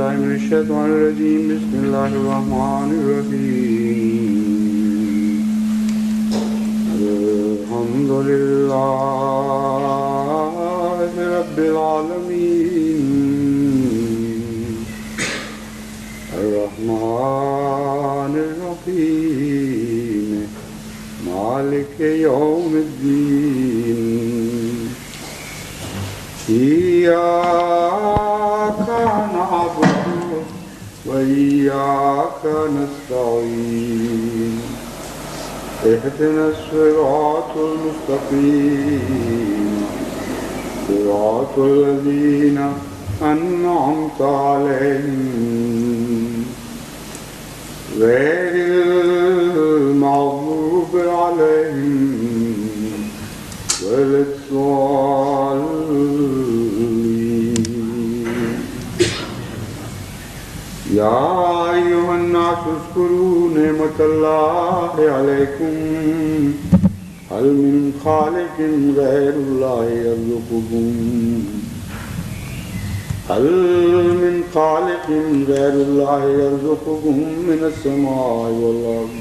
بالله من الشيطان الرجيم بسم الله الرحمن الرحيم الحمد لله رب العالمين الرحمن الرحيم مالك يوم الدين إياك نعبد وإياك نستعين اهدنا الصراط المستقيم صراط الذين أنعمت عليهم غير المغضوب عليهم ولا الضالين يا أيها الناس اذكروا نعمة الله عليكم هل من خالق غير الله يرزقكم هل من خالق غير الله يرزقكم من السماء والأرض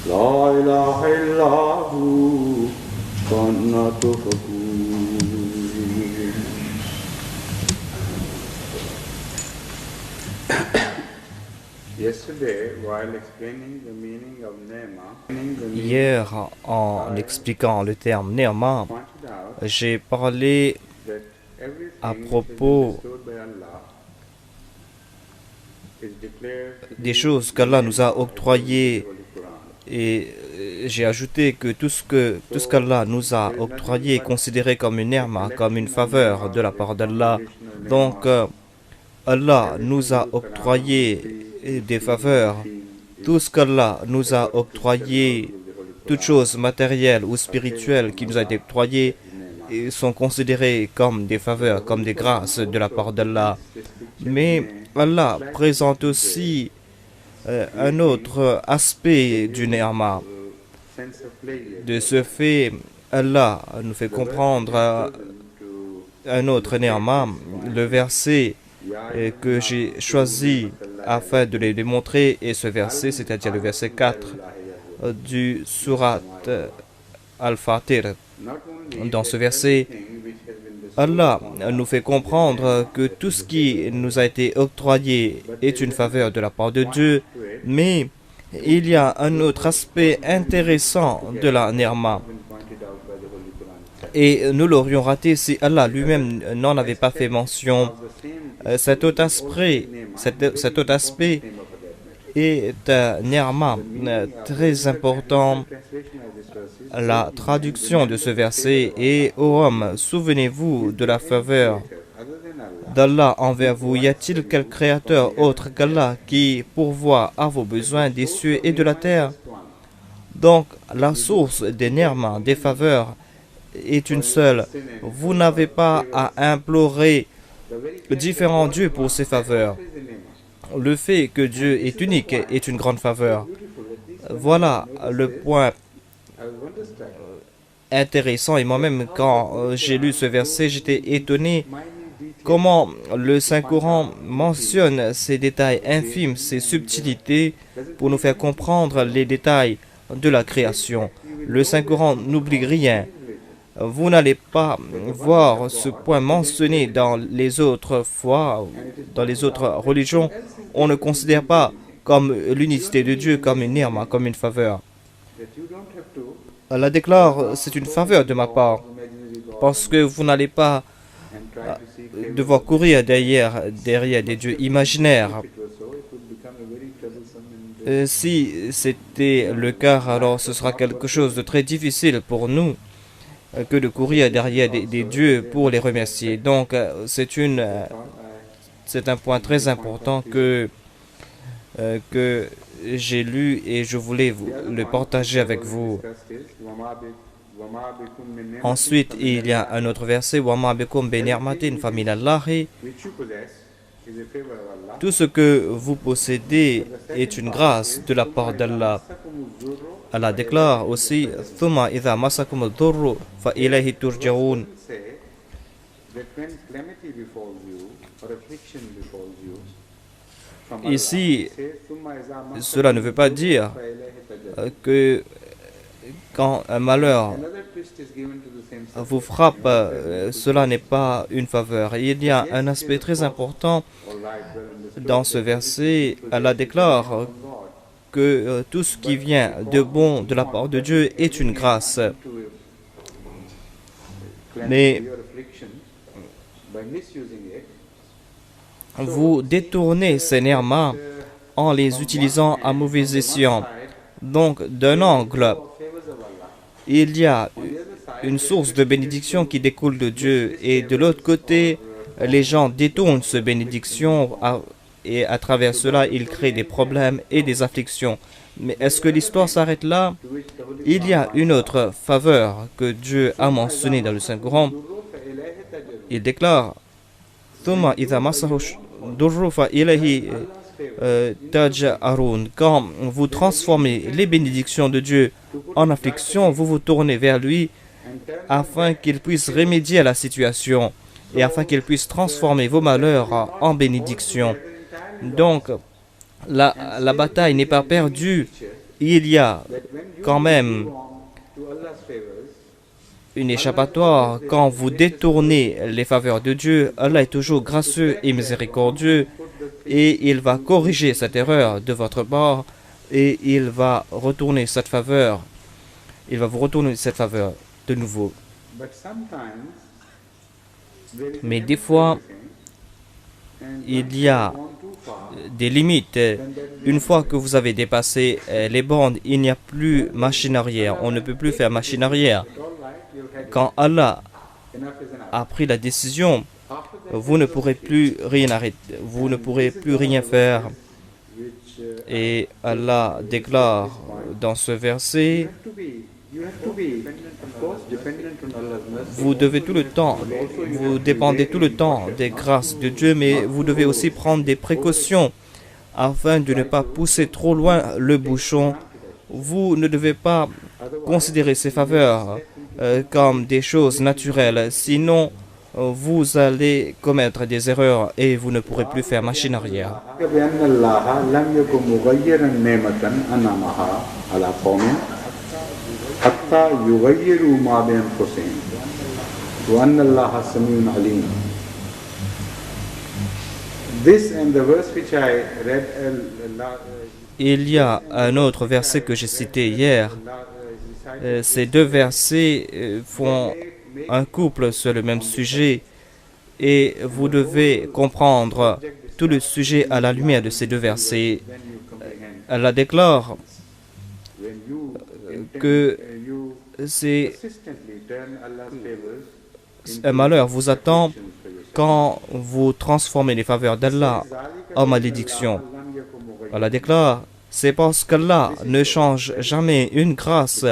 لا إله إلا هو فأنى تؤفكون. Hier, en expliquant le terme Ni'ma, j'ai parlé à propos des choses qu'Allah nous a octroyées et j'ai ajouté que tout ce qu'Allah nous a octroyé est considéré comme une ni'ma, comme une faveur de la part d'Allah. Donc, Allah nous a octroyé des faveurs. Tout ce qu'Allah nous a octroyé, toutes choses matérielles ou spirituelles qui nous a été octroyées, sont considérées comme des faveurs, comme des grâces de la part d'Allah. Mais Allah présente aussi un autre aspect du ni'ma. De ce fait, Allah nous fait comprendre un autre ni'ma, le verset que j'ai choisi afin de les démontrer, et ce verset, c'est-à-dire le verset 4 du Surat Al-Fatir. Dans ce verset, Allah nous fait comprendre que tout ce qui nous a été octroyé est une faveur de la part de Dieu, mais il y a un autre aspect intéressant de la ni'ma. Et nous l'aurions raté si Allah lui-même n'en avait pas fait mention. Cet autre aspect est un ni'ma très important. La traduction de ce verset est: ô homme, souvenez-vous de la faveur d'Allah envers vous. Y a-t-il quel créateur autre qu'Allah qui pourvoit à vos besoins des cieux et de la terre? Donc, la source des ni'ma, des faveurs, est une seule. Vous n'avez pas à implorer différents dieux pour ces faveurs. Le fait que Dieu est unique est une grande faveur. Voilà le point intéressant. Et moi-même, quand j'ai lu ce verset, j'étais étonné comment le Saint-Coran mentionne ces détails infimes, ces subtilités, pour nous faire comprendre les détails de la création. Le Saint-Coran n'oublie rien. Vous n'allez pas voir ce point mentionné dans les autres foi, dans les autres religions. On ne considère pas comme l'unicité de Dieu comme une ni'ma, comme une faveur. Allah déclare: c'est une faveur de ma part, parce que vous n'allez pas devoir courir derrière des dieux imaginaires. Si c'était le cas, alors ce sera quelque chose de très difficile pour nous que de courir derrière des dieux pour les remercier. Donc, c'est un point très important que j'ai lu et je voulais le partager avec vous. Ensuite, il y a un autre verset: وَمَا بِكُمْ بِنِعْمَةٍ فَمِنَ اللَّهِ. Tout ce que vous possédez est une grâce de la part d'Allah. Allah déclare aussi: ثُمَّ إِذَا مَسَكُمُ الضُّرُّ فَإِلَيْهِ تُرْجَعُونَ. Ici, cela ne veut pas dire que quand un malheur vous frappe, cela n'est pas une faveur. Il y a un aspect très important dans ce verset. Allah déclare que tout ce qui vient de bon de la part de Dieu est une grâce. Mais vous détournez ces ni'mas en les utilisant à mauvais escient. Donc, d'un angle, il y a une source de bénédiction qui découle de Dieu, et de l'autre côté, les gens détournent cette bénédiction et à travers cela, ils créent des problèmes et des afflictions. Mais est-ce que l'histoire s'arrête là? Il y a une autre faveur que Dieu a mentionnée dans le Saint-Coran. Il déclare quand vous transformez les bénédictions de Dieu en affliction, vous vous tournez vers lui afin qu'il puisse remédier à la situation et afin qu'il puisse transformer vos malheurs en bénédictions. Donc, la bataille n'est pas perdue. Il y a quand même une échappatoire. Quand vous détournez les faveurs de Dieu, Allah est toujours gracieux et miséricordieux, et il va corriger cette erreur de votre part, et il va retourner cette faveur. Il va vous retourner cette faveur de nouveau. Mais des fois, il y a des limites. Une fois que vous avez dépassé les bornes, il n'y a plus machine arrière. On ne peut plus faire machine arrière. Quand Allah a pris la décision, vous ne pourrez plus rien arrêter. Vous ne pourrez plus rien faire. Et Allah déclare dans ce verset, vous devez tout le temps, vous dépendez tout le temps des grâces de Dieu, mais vous devez aussi prendre des précautions afin de ne pas pousser trop loin le bouchon. Vous ne devez pas considérer ces faveurs comme des choses naturelles, sinon vous allez commettre des erreurs et vous ne pourrez plus faire machine arrière. Il y a un autre verset que j'ai cité hier. Ces deux versets font un couple sur le même sujet, et vous devez comprendre tout le sujet à la lumière de ces deux versets. Allah déclare que un malheur vous attend quand vous transformez les faveurs d'Allah en malédiction. Allah déclare, c'est parce qu'Allah ne change jamais une grâce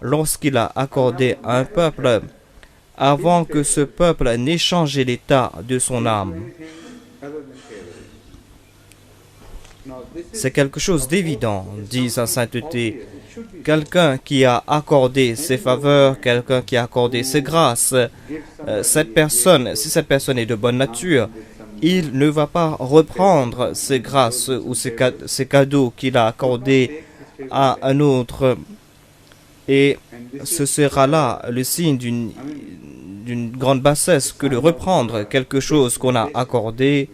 lorsqu'il a accordé à un peuple avant que ce peuple n'ait changé l'état de son âme. C'est quelque chose d'évident, dit sa sainteté. Quelqu'un qui a accordé ses faveurs, quelqu'un qui a accordé ses grâces, cette personne, si cette personne est de bonne nature, il ne va pas reprendre ses grâces ou ses cadeaux qu'il a accordés à un autre. Et ce sera là le signe d'une grande bassesse que de reprendre quelque chose qu'on a accordé,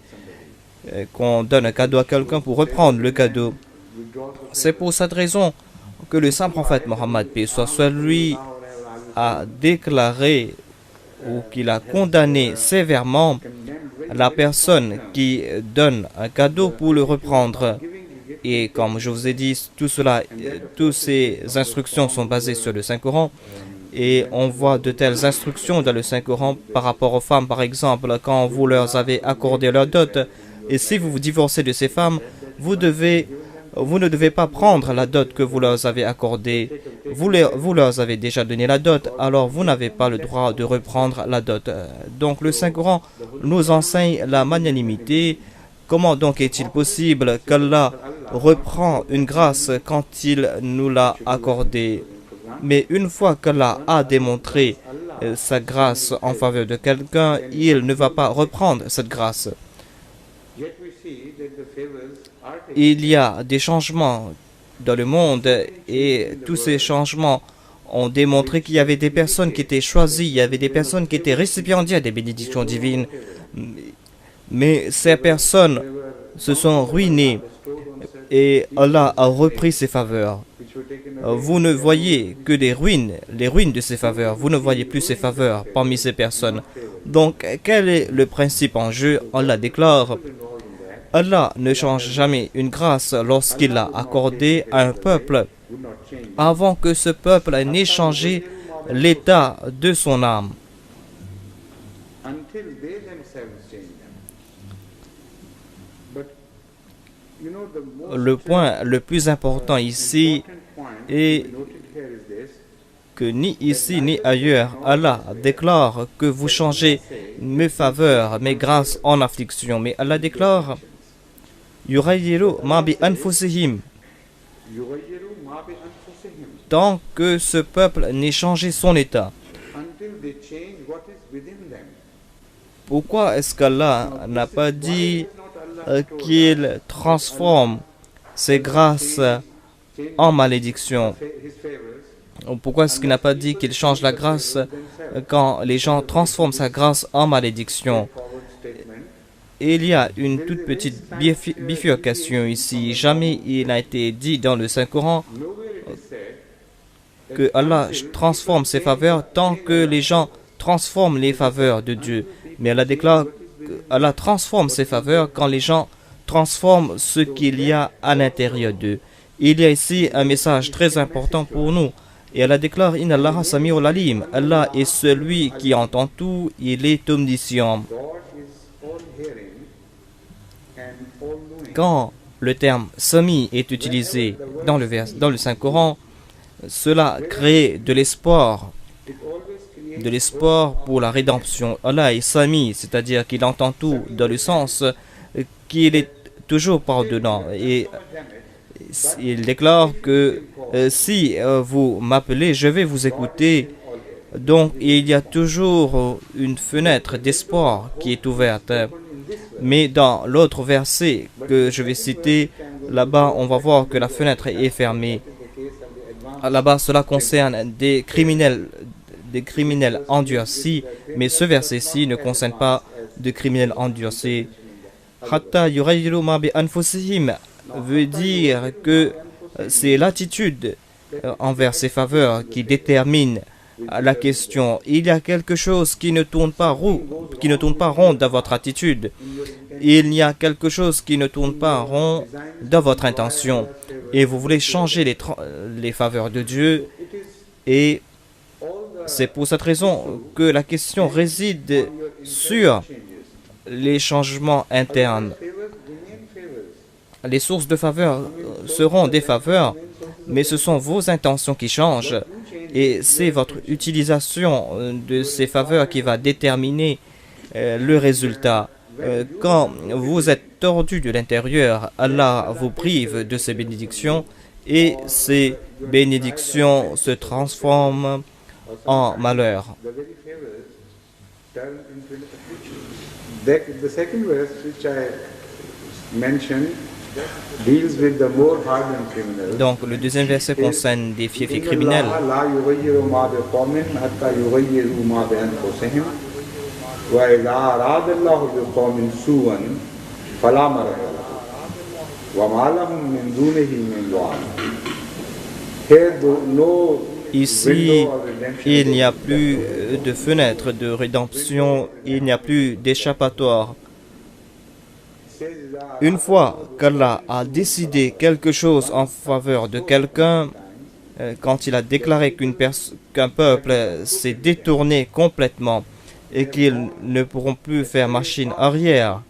qu'on donne un cadeau à quelqu'un pour reprendre le cadeau. C'est pour cette raison que le saint prophète Mohammed, paix soit sur lui, a déclaré ou qu'il a condamné sévèrement la personne qui donne un cadeau pour le reprendre. Et comme je vous ai dit, toutes ces instructions sont basées sur le Saint-Coran. Et on voit de telles instructions dans le Saint-Coran par rapport aux femmes, par exemple, quand vous leur avez accordé leur dot. Et si vous vous divorcez de ces femmes, vous ne devez pas prendre la dot que vous leur avez accordée. Vous leur avez déjà donné la dot, alors vous n'avez pas le droit de reprendre la dot. Donc le Saint-Coran nous enseigne la magnanimité. Comment donc est-il possible qu'Allah reprend une grâce quand il nous l'a accordée? Mais une fois qu'Allah a démontré sa grâce en faveur de quelqu'un, il ne va pas reprendre cette grâce. Yet we see that the favors are taken. Il y a des changements dans le monde et tous ces changements ont démontré qu'il y avait des personnes qui étaient choisies, il y avait des personnes qui étaient récipiendaires des bénédictions divines. Mais ces personnes se sont ruinées et Allah a repris ses faveurs. Vous ne voyez que des ruines, les ruines de ces faveurs. Vous ne voyez plus ces faveurs parmi ces personnes. Donc, quel est le principe en jeu? Allah déclare, Allah ne change jamais une grâce lorsqu'il l'a accordée à un peuple avant que ce peuple n'ait changé l'état de son âme. Until they themselves change them. But you know the most Le point le plus important ici important point est noted here is this. que ni ici ni ailleurs, Allah déclare que vous changez mes faveurs, mes grâces en affliction. Mais Allah déclare, Yurayyiru ma bi anfusihim. Yughayyiru ma bi anfusihim. Tant que ce peuple n'ait changé son état. Until they change what is within them. Pourquoi est-ce qu'Allah n'a pas dit qu'il transforme ses grâces en malédiction? His favors Pourquoi est-ce qu'il n'a pas dit qu'il change la grâce quand les gens transforment sa grâce en malédiction? forward statement. Il y a une toute petite bifurcation ici. Jamais il n'a été dit dans le Saint-Coran Nowhere it is said que Allah transforme ses faveurs tant que les gens transforment les faveurs de Dieu. Mais Allah déclare que Allah transforme ses faveurs quand les gens transforment ce qu'il y a à l'intérieur d'eux. Il y a ici un message très important pour nous. Et Allah déclare, Inna Allah Sami'ul Alim. Allah est celui qui entend tout, il est omniscient. God is all hearing and all knowing. Quand le terme Sami est utilisé dans le Saint-Coran, cela crée de l'espoir It always creates pour la rédemption. Allah est Sami, c'est-à-dire qu'il entend tout dans le sens qu'il est toujours pardonnant. Et il déclare que si vous m'appelez, je vais vous écouter. Donc il y a toujours une fenêtre d'espoir qui est ouverte. Mais dans l'autre verset que je vais citer, là-bas on va voir que la fenêtre est fermée. Là-bas cela concerne des criminels endurcis, mais ce verset-ci ne concerne pas de criminels endurcis. Hatta yurayyiru ma bi anfusihim veut dire que c'est l'attitude envers ses faveurs qui détermine la question. Il y a quelque chose qui ne tourne pas rond dans votre attitude. Il y a quelque chose qui ne tourne pas rond dans votre intention. Et vous voulez changer les faveurs de Dieu. Et c'est pour cette raison que la question réside sur les changements internes. Les sources de faveur seront des faveurs, mais ce sont vos intentions qui changent. Et c'est votre utilisation de ces faveurs qui va déterminer le résultat. Quand vous êtes tordu de l'intérieur, Allah vous prive de ces bénédictions et ces bénédictions se transforment en malheur. The second verse which I mentioned deals with the more hardened criminals. Donc le deuxième verset concerne des fiefs criminels. لا يغير ما بقوم حتى يغيروا ما بأنفسهم وإذا أراد الله بقوم سوءا فلا مرد له وما لهم من دونه من وال. Here no Ici, il n'y a plus de fenêtre de rédemption, il n'y a plus d'échappatoire. Une fois qu'Allah a décidé quelque chose en faveur de quelqu'un, quand il a déclaré qu'un peuple s'est détourné complètement et qu'ils ne pourront plus faire machine arrière,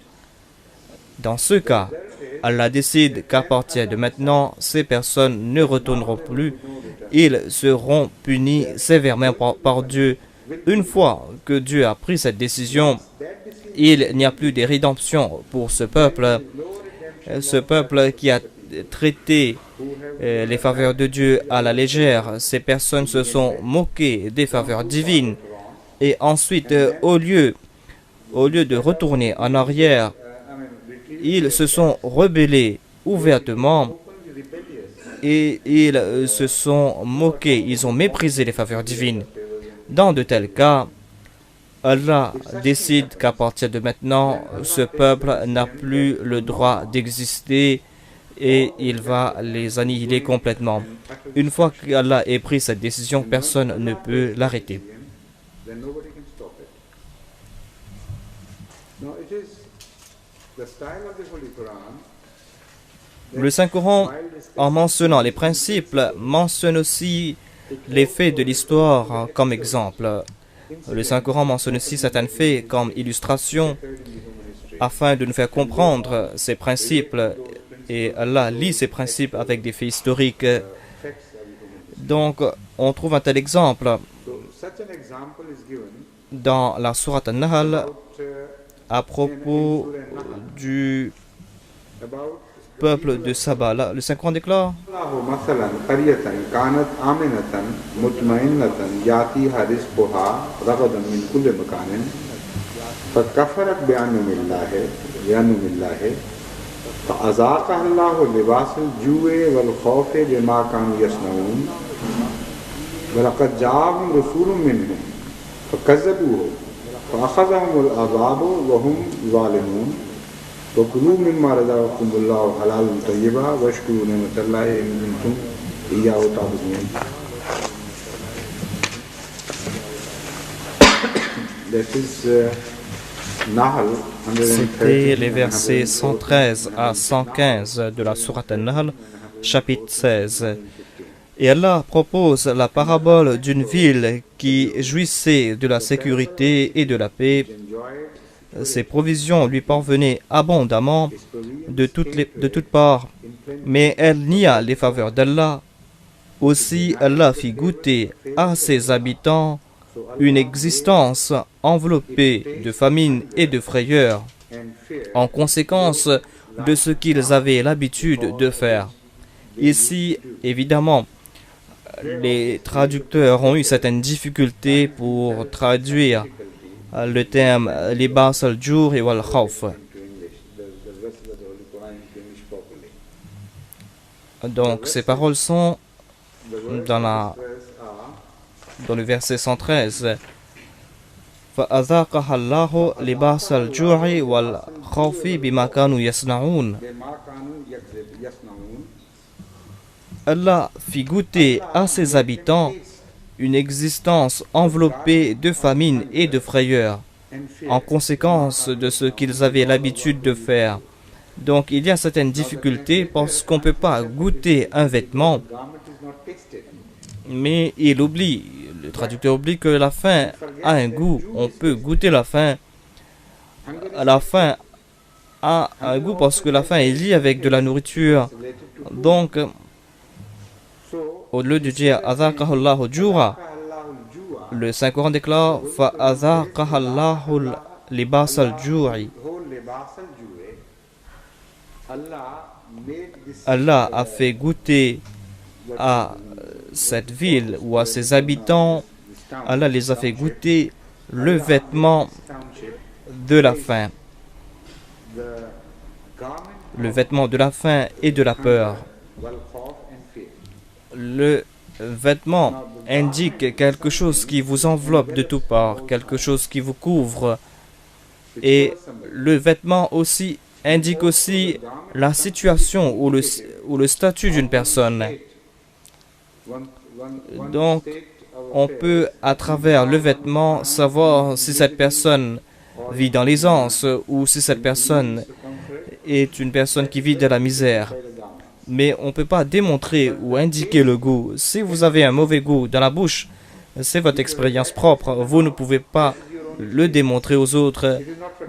dans ce cas, Allah décide qu'à partir de maintenant, ces personnes ne retourneront plus. Ils seront punis sévèrement par Dieu. Une fois que Dieu a pris cette décision, il n'y a plus de rédemption pour ce peuple qui a traité les faveurs de Dieu à la légère. Ces personnes se sont moquées des faveurs divines. Et ensuite, au lieu de retourner en arrière, ils se sont rebellés ouvertement et ils se sont moqués, ils ont méprisé les faveurs divines. Dans de tels cas, Allah décide qu'à partir de maintenant, ce peuple n'a plus le droit d'exister et il va les annihiler complètement. Une fois qu'Allah ait pris cette décision, personne ne peut l'arrêter. Le Saint-Coran, en mentionnant les principes, mentionne aussi les faits de l'histoire comme exemple. Le Saint-Coran mentionne aussi certains faits comme illustration afin de nous faire comprendre ces principes. Et Allah lit ces principes avec des faits historiques. Donc, on trouve un tel exemple dans la sourate An-Nahl à propos du peuple de Saba. Là, le Saint-Coran déclare فأذاقها الله لباس الجوع والخوف بما كانوا يصنعون ولقد جاءهم رسول منهم فكذبوه فأخذهم العذاب وهم ظالمون وكلوا مما رزقكم الله حلالا طيبا واشكروا نعمة الله إن كنتم إياه تعبدون. That is C'était les versets 113 à 115 de la sourate An-Nahl, chapitre 16. Et Allah propose la parabole d'une ville qui jouissait de la sécurité et de la paix. Ses provisions lui parvenaient abondamment de toutes parts, mais elle nia les faveurs d'Allah. Aussi, Allah fit goûter à ses habitants une existence enveloppée de famine et de frayeur, en conséquence de ce qu'ils avaient l'habitude de faire. Ici, évidemment, les traducteurs ont eu certaines difficultés pour traduire le terme libas al-jur' wal khawf. Donc, ces paroles sont dans le verset 113. فَأَذَاقَهَا اللَّهُ لِبَاسَ الْجُوعِ وَالْخَوْفِ بِمَا كَانُوا يَصْنَعُونَ. Allah fit goûter à ses habitants une existence enveloppée de famine et de frayeur, en conséquence de ce qu'ils avaient l'habitude de faire. Donc il y a certaines difficultés parce qu'on ne peut pas goûter un vêtement, mais le traducteur oublie que la faim a un goût. On peut goûter la faim. La faim a un goût parce que la faim est liée avec de la nourriture. Donc, au lieu de dire « Azaqahu Allahu jura », le Saint-Coran déclare « Fa azaqaha Allahu libas al-ju'i ». Allah a fait goûter à cette ville ou à ses habitants, Allah les a fait goûter le vêtement de la faim. Le vêtement de la faim et de la peur. Le vêtement indique quelque chose qui vous enveloppe de toutes parts, quelque chose qui vous couvre. Et le vêtement aussi indique aussi la situation ou le statut d'une personne. Donc, on peut, à travers le vêtement, savoir si cette personne vit dans l'aisance ou si cette personne est une personne qui vit dans la misère. Mais on ne peut pas démontrer ou indiquer le goût. Si vous avez un mauvais goût dans la bouche, c'est votre expérience propre. Vous ne pouvez pas le démontrer aux autres.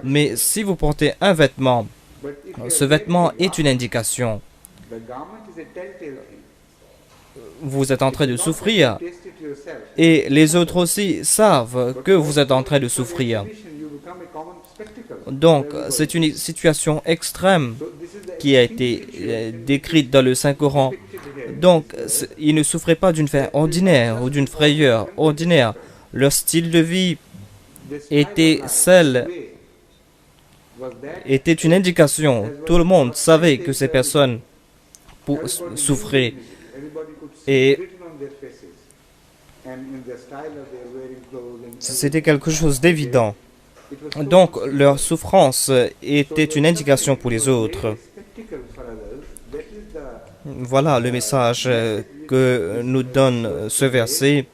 Mais si vous portez un vêtement, ce vêtement est une indication. Vous êtes en train de souffrir et les autres aussi savent que vous êtes en train de souffrir. Donc, c'est une situation extrême qui a été décrite dans le Saint-Coran. Donc, ils ne souffraient pas d'une faim ordinaire ou d'une frayeur ordinaire. Leur style de vie était celle était une indication. Tout le monde savait que ces personnes souffraient. Et c'était quelque chose d'évident. Donc, leur souffrance était une indication pour les autres. Voilà le message que nous donne ce verset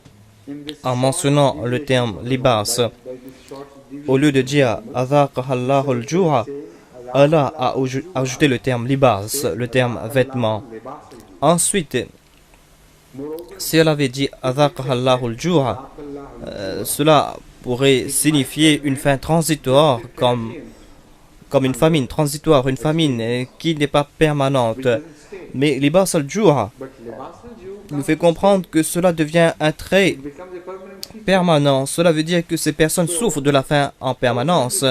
en mentionnant le terme libas. Au lieu de dire Adhaqahallahu al-ju'a, Allah a ajouté le terme libas, le terme vêtement. Ensuite, si elle avait dit Adhaqahallahu al-ju'a, cela pourrait signifier une fin transitoire comme une famine transitoire, une famine qui n'est pas permanente. Mais libas al-ju'a nous fait comprendre que cela devient un trait permanent. Cela veut dire que ces personnes souffrent de la faim en permanence.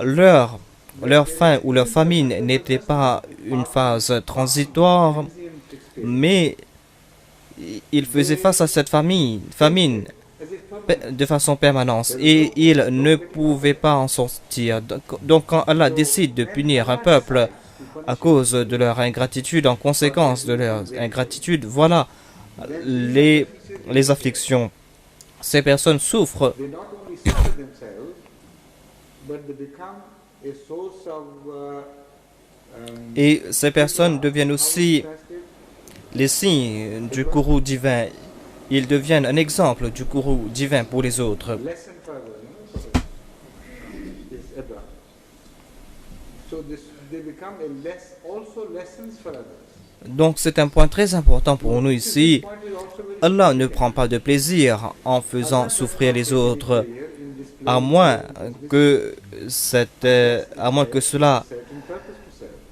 Leur faim ou leur famine n'était pas une phase transitoire, mais ils faisaient face à cette famine de façon permanente et ils ne pouvaient pas en sortir. Donc quand Allah décide de punir un peuple à cause de leur ingratitude, en conséquence de leur ingratitude, voilà les afflictions. Ces personnes souffrent et ces personnes deviennent aussi les signes du courroux divin. Ils deviennent un exemple du courroux divin pour les autres. Donc c'est un point très important pour nous ici. Allah ne prend pas de plaisir en faisant souffrir les autres, à moins que cela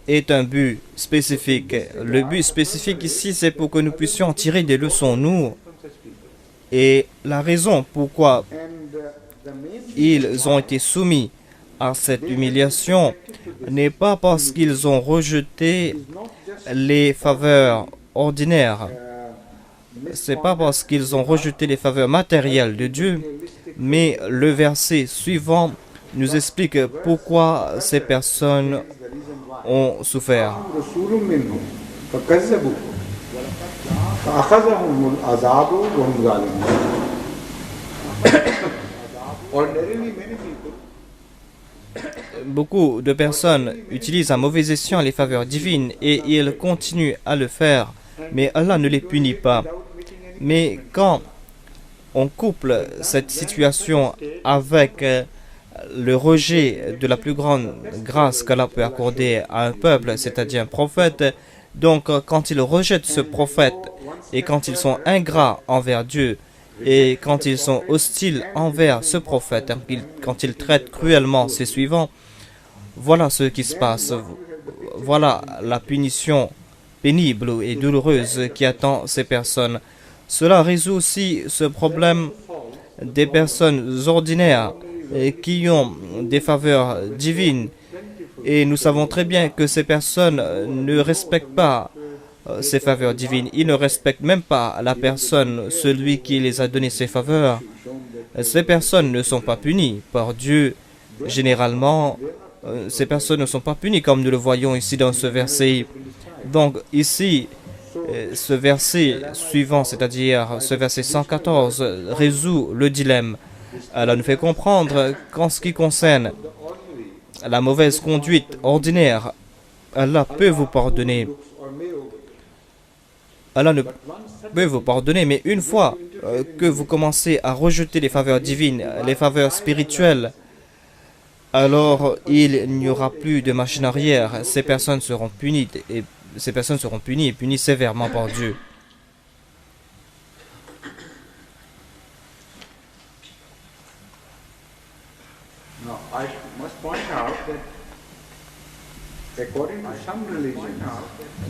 ait un but spécifique. Le but spécifique ici, c'est pour que nous puissions en tirer des leçons, nous. Et la raison pourquoi ils ont été soumis à cette humiliation n'est pas parce qu'ils ont rejeté les faveurs ordinaires. C'est pas parce qu'ils ont rejeté les faveurs matérielles de Dieu, mais le verset suivant nous explique pourquoi ces personnes ont souffert. Beaucoup de personnes utilisent à mauvais escient les faveurs divines et ils continuent à le faire, mais Allah ne les punit pas. Mais quand on couple cette situation avec le rejet de la plus grande grâce qu'Allah peut accorder à un peuple, c'est-à-dire un prophète, donc quand ils rejettent ce prophète et quand ils sont ingrats envers Dieu et quand ils sont hostiles envers ce prophète, quand ils traitent cruellement ses suivants, voilà ce qui se passe. Voilà la punition pénible et douloureuse qui attend ces personnes. Cela résout aussi ce problème des personnes ordinaires qui ont des faveurs divines. Et nous savons très bien que ces personnes ne respectent pas ces faveurs divines. Ils ne respectent même pas la personne, celui qui les a donné ces faveurs. Ces personnes ne sont pas punies par Dieu. Généralement, ces personnes ne sont pas punies comme nous le voyons ici dans ce verset. Donc ici, ce verset suivant, c'est-à-dire ce verset 114, résout le dilemme. Allah nous fait comprendre qu'en ce qui concerne la mauvaise conduite ordinaire, Allah peut vous pardonner. Allah ne peut vous pardonner, mais une fois que vous commencez à rejeter les faveurs divines, les faveurs spirituelles, alors il n'y aura plus de machine arrière. Ces personnes seront punies et punies sévèrement par Dieu.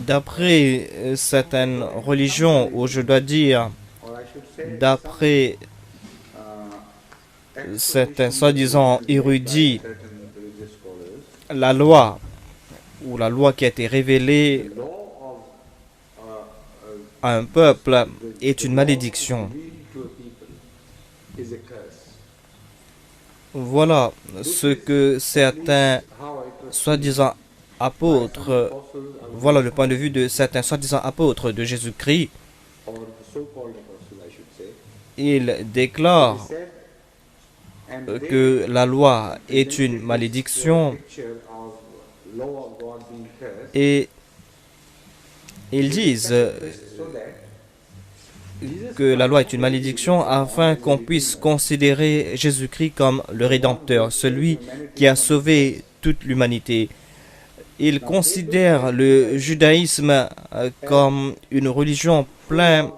D'après certaines religions, ou je dois dire, d'après certains soi-disant érudits, la loi qui a été révélée à un peuple est une malédiction. Voilà ce que certains soi-disant apôtres, voilà le point de vue de certains soi-disant apôtres de Jésus-Christ. Ils déclarent que la loi est une malédiction et ils disent que la loi est une malédiction afin qu'on puisse considérer Jésus-Christ comme le Rédempteur, celui qui a sauvé toute l'humanité. Ils considèrent le judaïsme comme une religion pleine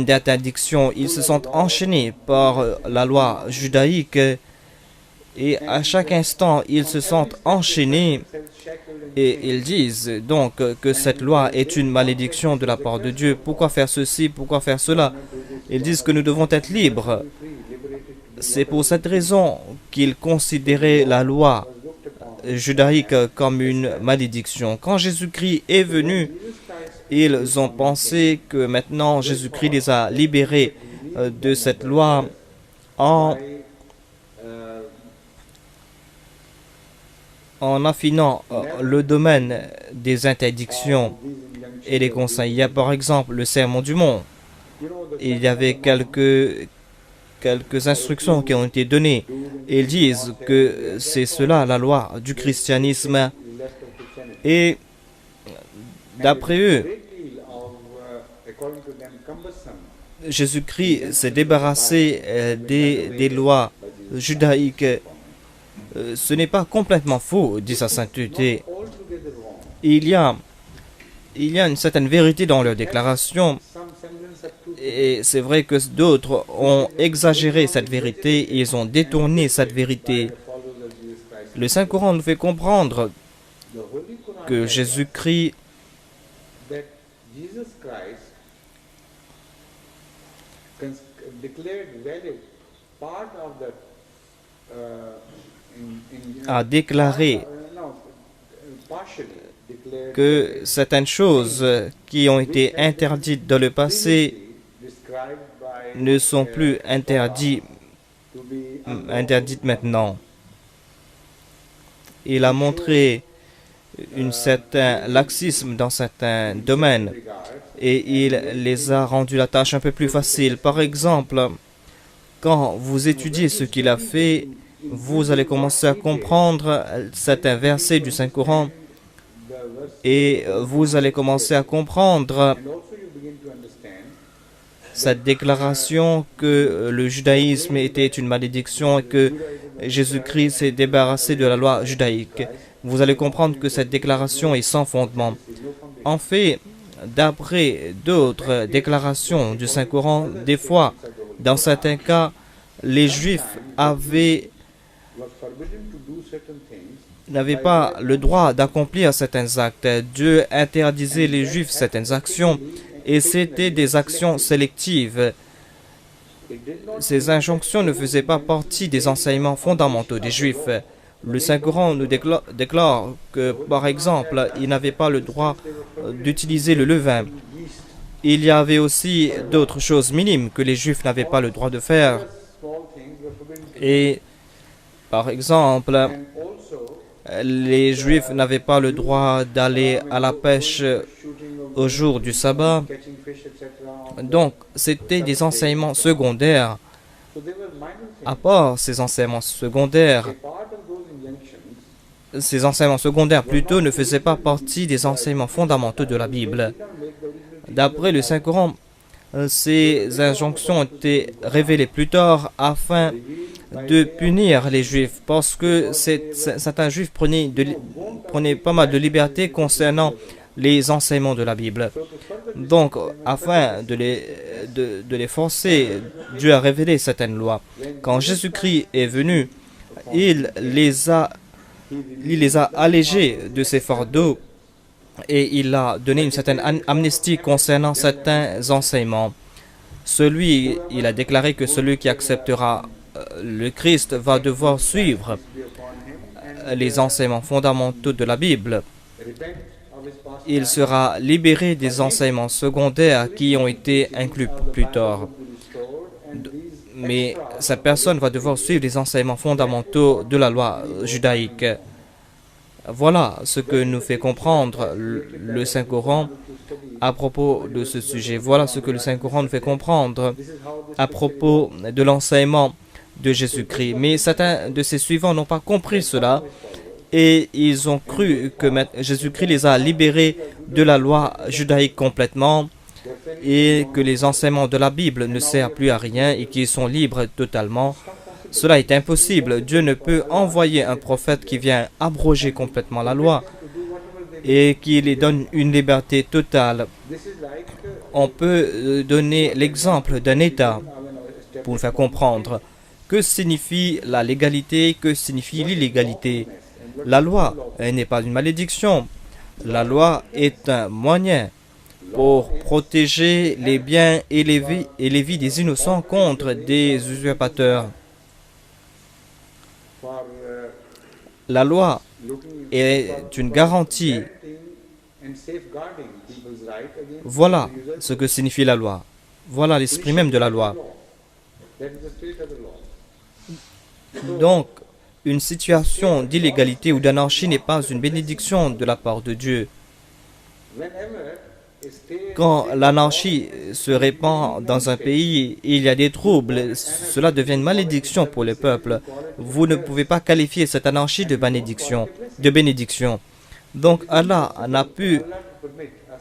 d'interdictions. Ils se sentent enchaînés par la loi judaïque et à chaque instant, ils se sentent enchaînés et ils disent donc que cette loi est une malédiction de la part de Dieu. Pourquoi faire ceci? Pourquoi faire cela? Ils disent que nous devons être libres. C'est pour cette raison qu'ils considéraient la loi judaïque comme une malédiction. Quand Jésus-Christ est venu, ils ont pensé que maintenant Jésus-Christ les a libérés de cette loi en affinant le domaine des interdictions et des conseils. Il y a par exemple le Sermon du Mont. Il y avait quelques instructions qui ont été données. Ils disent que c'est cela la loi du christianisme. Et d'après eux, Jésus-Christ s'est débarrassé des lois judaïques. Ce n'est pas complètement faux, dit sa sainteté. Il y a une certaine vérité dans leur déclaration. Et c'est vrai que d'autres ont exagéré cette vérité et ils ont détourné cette vérité. Le Saint-Coran nous fait comprendre que Jésus-Christ a déclaré que certaines choses qui ont été interdites dans le passé ne sont plus interdites maintenant. Il a montré un certain laxisme dans certains domaines et il les a rendus la tâche un peu plus facile. Par exemple, quand vous étudiez ce qu'il a fait, vous allez commencer à comprendre certains versets du Saint-Coran et vous allez commencer à comprendre cette déclaration que le judaïsme était une malédiction et que Jésus-Christ s'est débarrassé de la loi judaïque. Vous allez comprendre que cette déclaration est sans fondement. En fait, d'après d'autres déclarations du Saint-Coran, des fois, dans certains cas, les Juifs n'avaient pas le droit d'accomplir certains actes. Dieu interdisait les Juifs certaines actions et c'était des actions sélectives. Ces injonctions ne faisaient pas partie des enseignements fondamentaux des Juifs. Le Saint-Coran nous déclare que, par exemple, ils n'avaient pas le droit d'utiliser le levain. Il y avait aussi d'autres choses minimes que les Juifs n'avaient pas le droit de faire. Et, par exemple, les Juifs n'avaient pas le droit d'aller à la pêche au jour du sabbat. Donc, c'était des enseignements secondaires. À part ces enseignements secondaires plutôt ne faisaient pas partie des enseignements fondamentaux de la Bible. D'après le Saint-Coran, ces injonctions ont été révélées plus tard afin de punir les Juifs parce que certains Juifs prenaient pas mal de liberté concernant les enseignements de la Bible. Donc, afin de les forcer, Dieu a révélé certaines lois. Quand Jésus-Christ est venu, il les a allégés de ces fardeaux et il a donné une certaine amnistie concernant certains enseignements. Il a déclaré que celui qui acceptera le Christ va devoir suivre les enseignements fondamentaux de la Bible. Il sera libéré des enseignements secondaires qui ont été inclus plus tard. mais cette personne va devoir suivre les enseignements fondamentaux de la loi judaïque. Voilà ce que nous fait comprendre le Saint-Coran à propos de ce sujet. Voilà ce que le Saint-Coran nous fait comprendre à propos de l'enseignement de Jésus-Christ. Mais certains de ses suivants n'ont pas compris cela et ils ont cru que Jésus-Christ les a libérés de la loi judaïque complètement et que les enseignements de la Bible ne servent plus à rien et qu'ils sont libres totalement. Cela est impossible. Dieu ne peut envoyer un prophète qui vient abroger complètement la loi et qui les donne une liberté totale. On peut donner l'exemple d'un État pour faire comprendre que signifie la légalité, que signifie l'illégalité. La loi n'est pas une malédiction. La loi est un moyen pour protéger les biens et les vies des innocents contre des usurpateurs. La loi est une garantie. Voilà ce que signifie la loi. Voilà l'esprit même de la loi. Donc, une situation d'illégalité ou d'anarchie n'est pas une bénédiction de la part de Dieu. Quand l'anarchie se répand dans un pays, il y a des troubles, cela devient une malédiction pour le peuple. Vous ne pouvez pas qualifier cette anarchie de bénédiction. Donc Allah n'a pu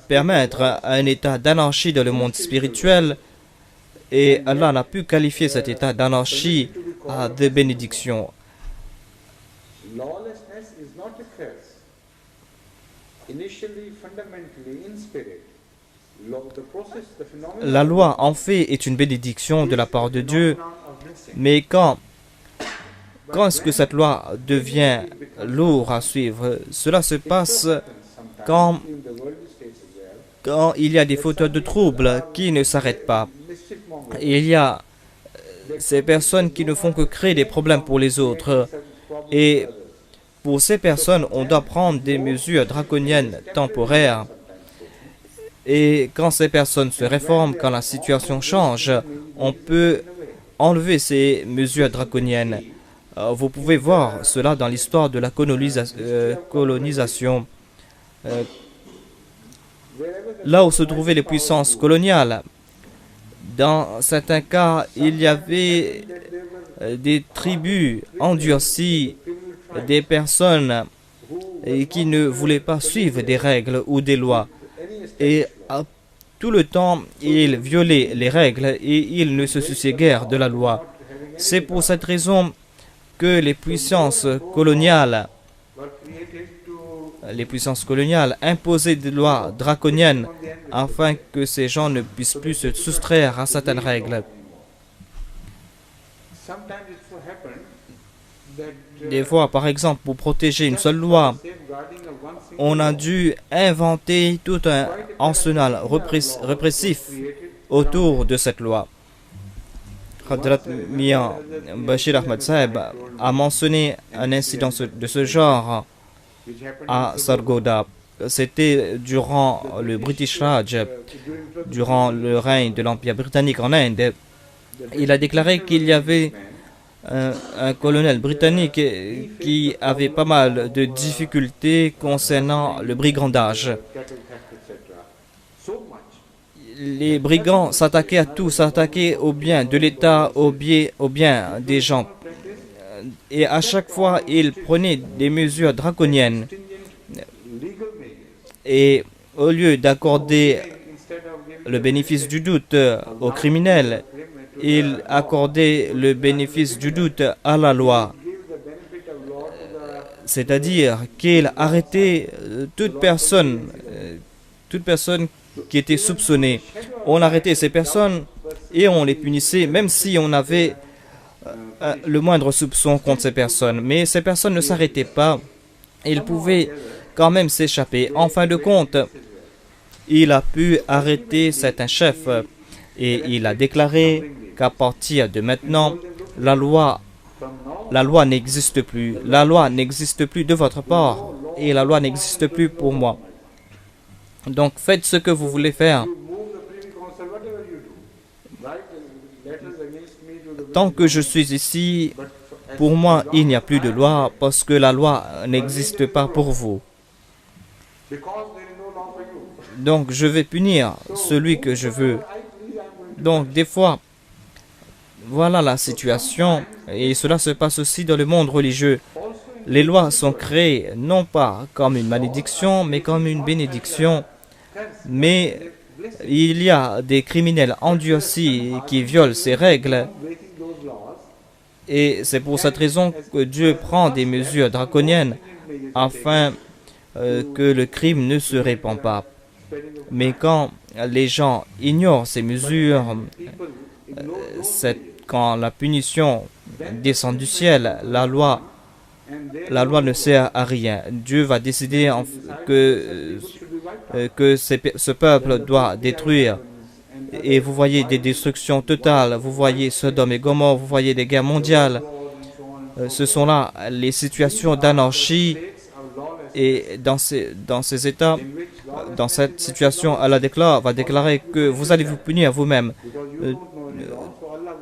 permettre un état d'anarchie dans le monde spirituel et Allah n'a pu qualifier cet état d'anarchie de bénédiction. Lawlessness is not a curse. Initially, fundamentally, in spirit, la loi, en fait, est une bénédiction de la part de Dieu, mais quand est-ce que cette loi devient lourde à suivre? Cela se passe quand il y a des fauteurs de troubles qui ne s'arrêtent pas. Il y a ces personnes qui ne font que créer des problèmes pour les autres. Et pour ces personnes, on doit prendre des mesures draconiennes temporaires. Et quand ces personnes se réforment, quand la situation change, on peut enlever ces mesures draconiennes. Vous pouvez voir cela dans l'histoire de la colonisation. Là où se trouvaient les puissances coloniales, dans certains cas, il y avait des tribus endurcies, des personnes qui ne voulaient pas suivre des règles ou des lois. Et tout le temps, ils violaient les règles et ils ne se souciaient guère de la loi. C'est pour cette raison que les puissances coloniales imposaient des lois draconiennes afin que ces gens ne puissent plus se soustraire à certaines règles. Des fois, par exemple, pour protéger une seule loi, on a dû inventer tout un arsenal répressif autour de cette loi. Hadrat Mian Bashir Ahmad Sahib a mentionné un incident de ce genre à Sargodha. C'était durant le British Raj, durant le règne de l'Empire britannique en Inde. Il a déclaré qu'il y avait un colonel britannique qui avait pas mal de difficultés concernant le brigandage. Les brigands s'attaquaient à tout, s'attaquaient aux biens de l'État, aux biens des gens. Et à chaque fois, ils prenaient des mesures draconiennes. Et au lieu d'accorder le bénéfice du doute aux criminels, il accordait le bénéfice du doute à la loi. C'est-à-dire qu'il arrêtait toute personne qui était soupçonnée. On arrêtait ces personnes et on les punissait, même si on avait le moindre soupçon contre ces personnes. Mais ces personnes ne s'arrêtaient pas. Ils pouvaient quand même s'échapper. En fin de compte, il a pu arrêter certains chefs et il a déclaré qu'à partir de maintenant, la loi n'existe plus. La loi n'existe plus de votre part et la loi n'existe plus pour moi. Donc faites ce que vous voulez faire. tant que je suis ici, pour moi, il n'y a plus de loi parce que la loi n'existe pas pour vous. Donc, je vais punir celui que je veux. Donc, des fois, voilà la situation. Et cela se passe aussi dans le monde religieux. Les lois sont créées non pas comme une malédiction, mais comme une bénédiction. Mais il y a des criminels endurcis qui violent ces règles. Et c'est pour cette raison que Dieu prend des mesures draconiennes afin que le crime ne se répand pas. Mais quand les gens ignorent ces mesures, quand la punition descend du ciel, la loi ne sert à rien. Dieu va décider que ce peuple doit détruire. Et vous voyez des destructions totales, vous voyez Sodome et Gomorrhe, vous voyez des guerres mondiales. Ce sont là les situations d'anarchie. Et dans ces états, dans cette situation, Allah va déclarer que vous allez vous punir vous-même.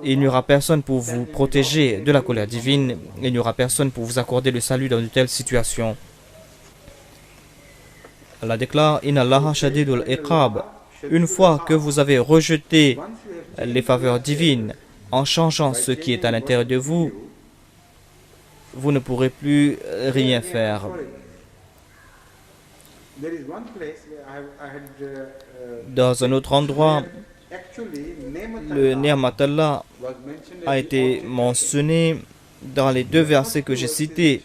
Il n'y aura personne pour vous protéger de la colère divine. Il n'y aura personne pour vous accorder le salut dans de telles situations. Allah déclare « Inna Allaha shadidul iqab » Une fois que vous avez rejeté les faveurs divines en changeant ce qui est à l'intérieur de vous, vous ne pourrez plus rien faire. Dans un autre endroit, le Ni'mat Allah a été mentionné dans les deux versets que j'ai cités.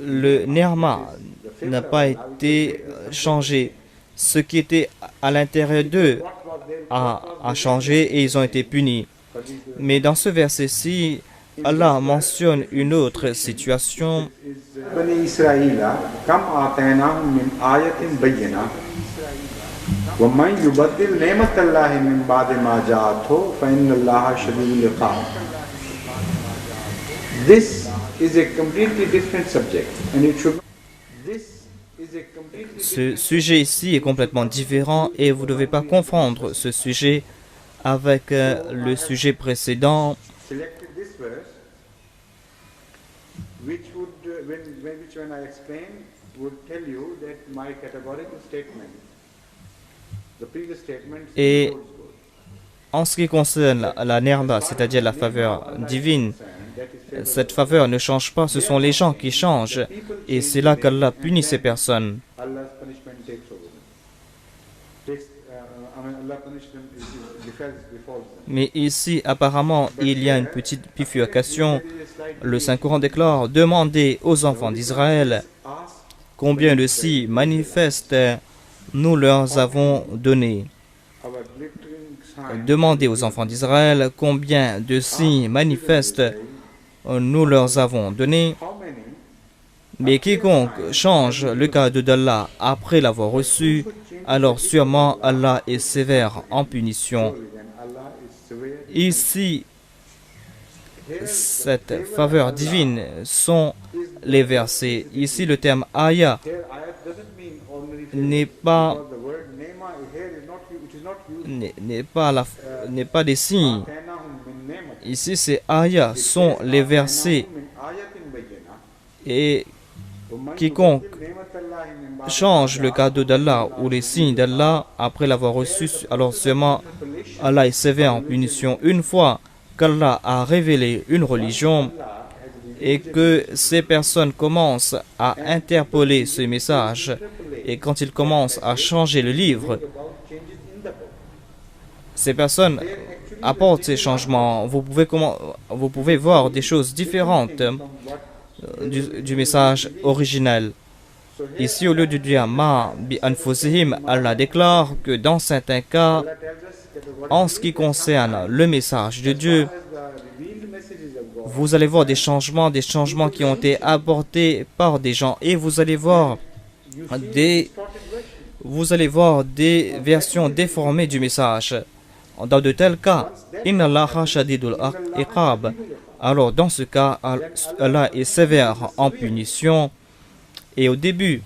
Le Ni'mat n'a pas été changé. Ce qui était à l'intérieur d'eux a changé et ils ont été punis. Mais dans ce verset-ci, Allah mentionne une autre situation. Ce sujet ici est complètement différent et vous ne devez pas confondre ce sujet avec le sujet précédent. Et en ce qui concerne la ni'ma, c'est-à-dire la faveur divine, cette faveur ne change pas, ce sont les gens qui changent. Et c'est là qu'Allah punit ces personnes. Mais ici, apparemment, il y a une petite bifurcation. Le Saint-Coran déclare « Demandez aux enfants d'Israël combien de signes manifestes nous leur avons donné. » Demandez aux enfants d'Israël combien de signes manifestes nous leur avons donné. Mais quiconque change le cadeau d'Allah après l'avoir reçu, alors sûrement Allah est sévère en punition. Ici, cette faveur divine sont les versets. Ici, le terme ayah n'est pas des signes. Ici, c'est ayah, sont les versets. Et quiconque change le cadeau d'Allah ou les signes d'Allah après l'avoir reçu, alors seulement Allah est sévère en punition. Une fois qu'Allah a révélé une religion et que ces personnes commencent à interpeller ce message, et quand ils commencent à changer le livre, ces personnes apportent ces changements. Vous pouvez voir des choses différentes du message originel. Ici, au lieu de dire ma bi anfusihim, Allah déclare que dans certains cas, en ce qui concerne le message de Dieu, vous allez voir des changements qui ont été apportés par des gens, et vous allez voir des versions déformées du message. Dans de tels cas, Inna Allaha shadidul iqab. Alors dans ce cas, Allah est sévère en punition. Et au début,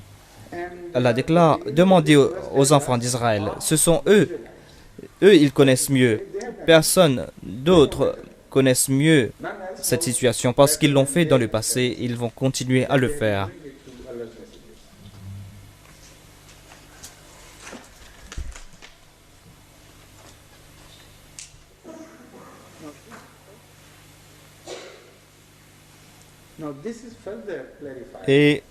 Allah déclare, demandez aux enfants d'Israël, ce sont eux, ils connaissent mieux. Personne d'autre connaissent mieux cette situation parce qu'ils l'ont fait dans le passé, ils vont continuer à le faire. Et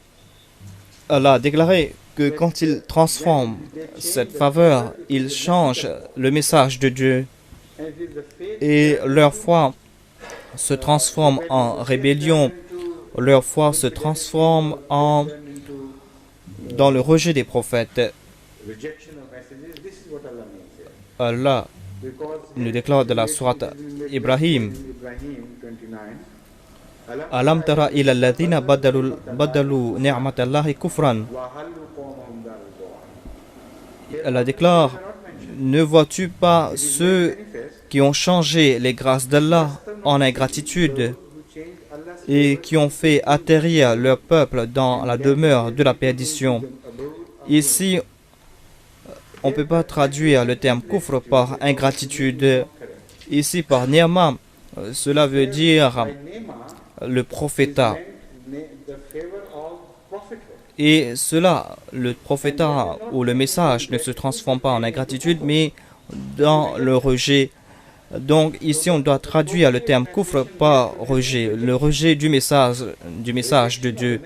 Allah a déclaré que quand il transforme cette faveur, il change le message de Dieu et leur foi se transforme en rébellion, leur foi se transforme dans le rejet des prophètes. Allah nous déclare de la sourate Ibrahim, Alam tara ila alladhina badalu ni'matallahi kufran. Allah déclare, ne vois-tu pas ceux qui ont changé les grâces d'Allah en ingratitude et qui ont fait atterrir leur peuple dans la demeure de la perdition. Ici, on ne peut pas traduire le terme kufr par ingratitude. Ici, par ni'ma, cela veut dire le prophétat. Et cela, le prophétat ou le message ne se transforme pas en ingratitude, mais dans le rejet. Donc ici, on doit traduire le terme kufr par rejet, le rejet du message de Dieu.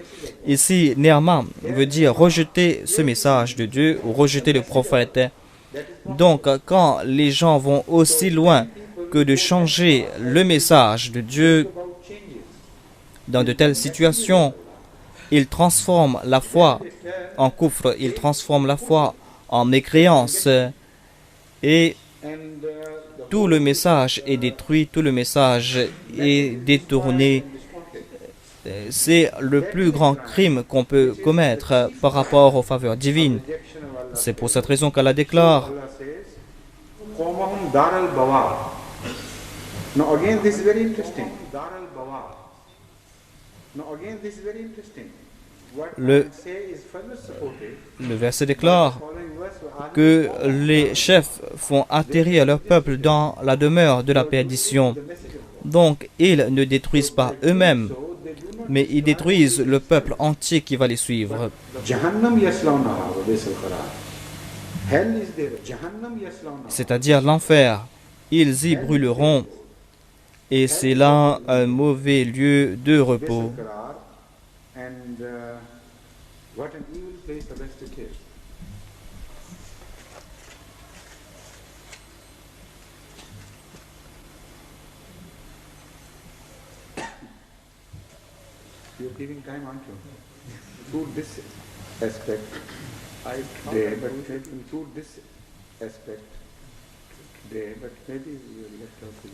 Ici, ni'ma veut dire rejeter ce message de Dieu ou rejeter le prophète. Donc, quand les gens vont aussi loin que de changer le message de Dieu, dans de telles situations, ils transforment la foi en kufr, ils transforment la foi en mécréance et tout le message est détruit, tout le message est détourné. C'est le plus grand crime qu'on peut commettre par rapport aux faveurs divines. C'est pour cette raison qu'Allah déclare. Le verset déclare que les chefs font atterrir leur peuple dans la demeure de la perdition. Donc, ils ne détruisent pas eux-mêmes, mais ils détruisent le peuple entier qui va les suivre. C'est-à-dire l'enfer. Ils y brûleront. Et c'est là un mauvais lieu de repos. You're giving time, aren't you? Include this aspect. There, but maybe include this aspect there, but maybe you will let her see.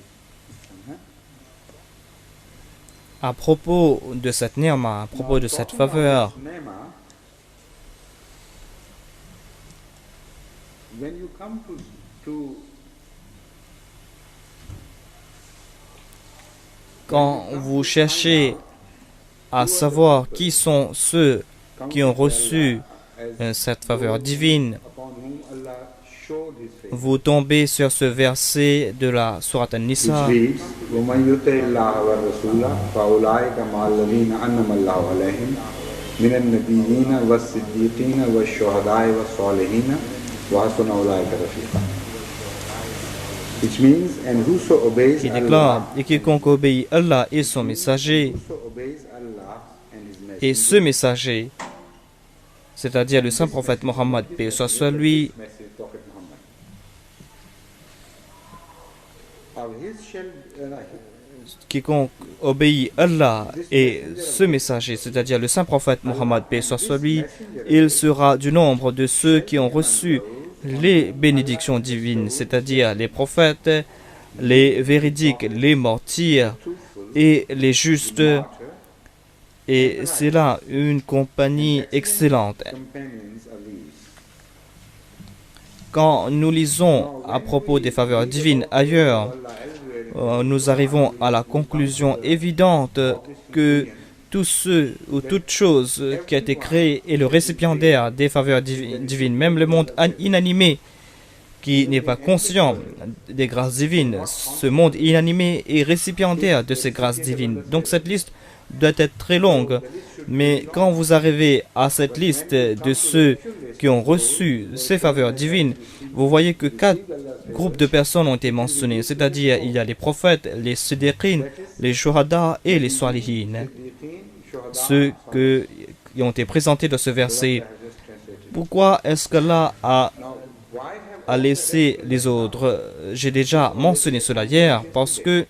À propos de cette ni'ma, à propos de cette faveur, when you come to quand vous cherchez à savoir qui sont ceux qui ont reçu cette faveur divine, vous tombez sur ce verset de la sourate An-Nisa qui déclare « Et quiconque obéit Allah et son messager, et ce messager, c'est-à-dire le saint prophète Mohammed, paix soit sur lui, quiconque obéit Allah et ce messager, c'est-à-dire le saint prophète Mohammed, paix soit sur lui, il sera du nombre de ceux qui ont reçu les bénédictions divines, c'est-à-dire les prophètes, les véridiques, les martyrs et les justes. Et c'est là une compagnie excellente. Quand nous lisons à propos des faveurs divines ailleurs, nous arrivons à la conclusion évidente que tous ceux ou toute chose qui a été créée est le récipiendaire des faveurs divines. Même le monde inanimé qui n'est pas conscient des grâces divines, ce monde inanimé est récipiendaire de ces grâces divines. Donc cette liste doit être très longue. Mais quand vous arrivez à cette liste de ceux qui ont reçu ces faveurs divines, vous voyez que 4 groupes de personnes ont été mentionnés. C'est-à-dire, il y a les prophètes, les siddiqines, les shuhada et les salihin. Ceux qui ont été présentés dans ce verset. Pourquoi est-ce qu'Allah a laissé les autres? J'ai déjà mentionné cela hier parce que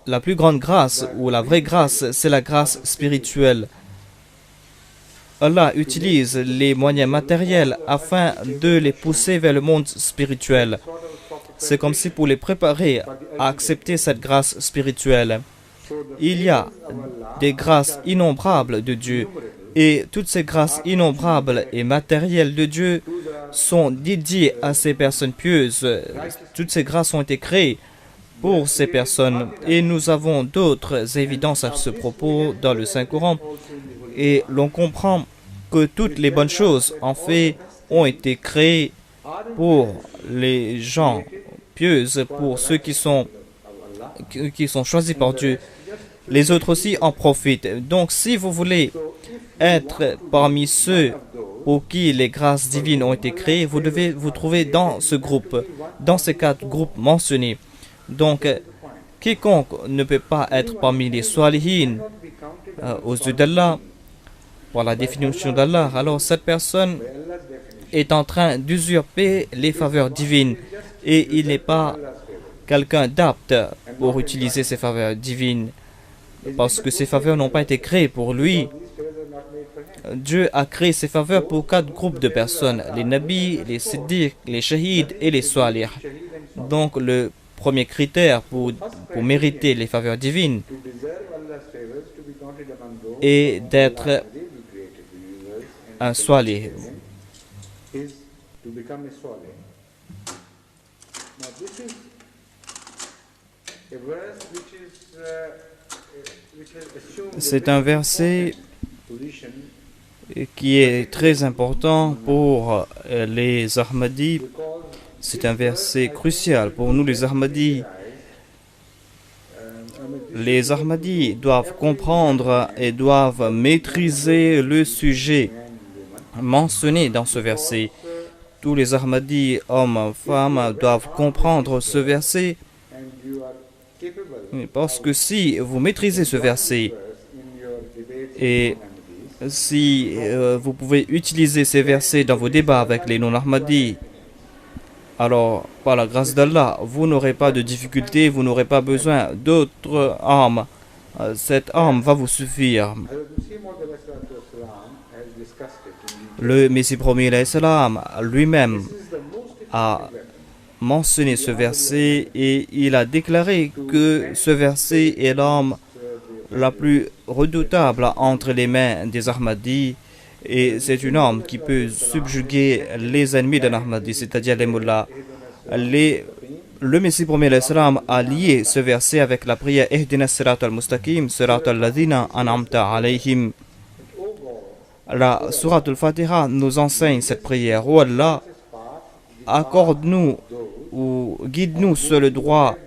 la plus grande grâce ou la vraie grâce, c'est la grâce spirituelle. Allah utilise les moyens matériels afin de les pousser vers le monde spirituel. C'est comme si pour les préparer à accepter cette grâce spirituelle. Il y a des grâces innombrables de Dieu et toutes ces grâces innombrables et matérielles de Dieu sont dédiées à ces personnes pieuses. Toutes ces grâces ont été créées pour ces personnes. Et nous avons d'autres évidences à ce propos dans le Saint-Coran. Et l'on comprend que toutes les bonnes choses, en fait, ont été créées pour les gens pieuses, pour ceux qui sont choisis par Dieu. Les autres aussi en profitent. Donc, si vous voulez être parmi ceux pour qui les grâces divines ont été créées, vous devez vous trouver dans ce groupe, dans ces 4 groupes mentionnés. Donc, quiconque ne peut pas être parmi les salihin aux yeux d'Allah, pour la définition d'Allah, alors cette personne est en train d'usurper les faveurs divines et il n'est pas quelqu'un d'apte pour utiliser ces faveurs divines parce que ces faveurs n'ont pas été créées pour lui. Dieu a créé ces faveurs pour 4 groupes de personnes, les nabis, les siddiq, les shahids et les salih. Donc le premier critère pour mériter les faveurs divines est d'être un salih. C'est un verset qui est très important pour les Ahmadis. C'est un verset crucial pour nous les Ahmadis. Les Ahmadis doivent comprendre et doivent maîtriser le sujet mentionné dans ce verset. Tous les Ahmadis, hommes, femmes, doivent comprendre ce verset. Parce que si vous maîtrisez ce verset et si vous pouvez utiliser ces versets dans vos débats avec les non-Ahmadis, alors par la grâce d'Allah, vous n'aurez pas de difficultés, vous n'aurez pas besoin d'autres armes. Cette arme va vous suffire. Le Messie premier lui-même a mentionné ce verset et il a déclaré que ce verset est l'arme la plus redoutable entre les mains des Ahmadis et c'est une arme qui peut subjuguer les ennemis d'un Ahmadi, c'est-à-dire les mullahs. Le Messie premier a lié ce verset avec la prière Ihdina sirat al-mustaqim, sirat al-ladhina an'amta alayhim. La Surat al-Fatiha nous enseigne cette prière. Oh Allah, accorde-nous ou guide-nous sur le droit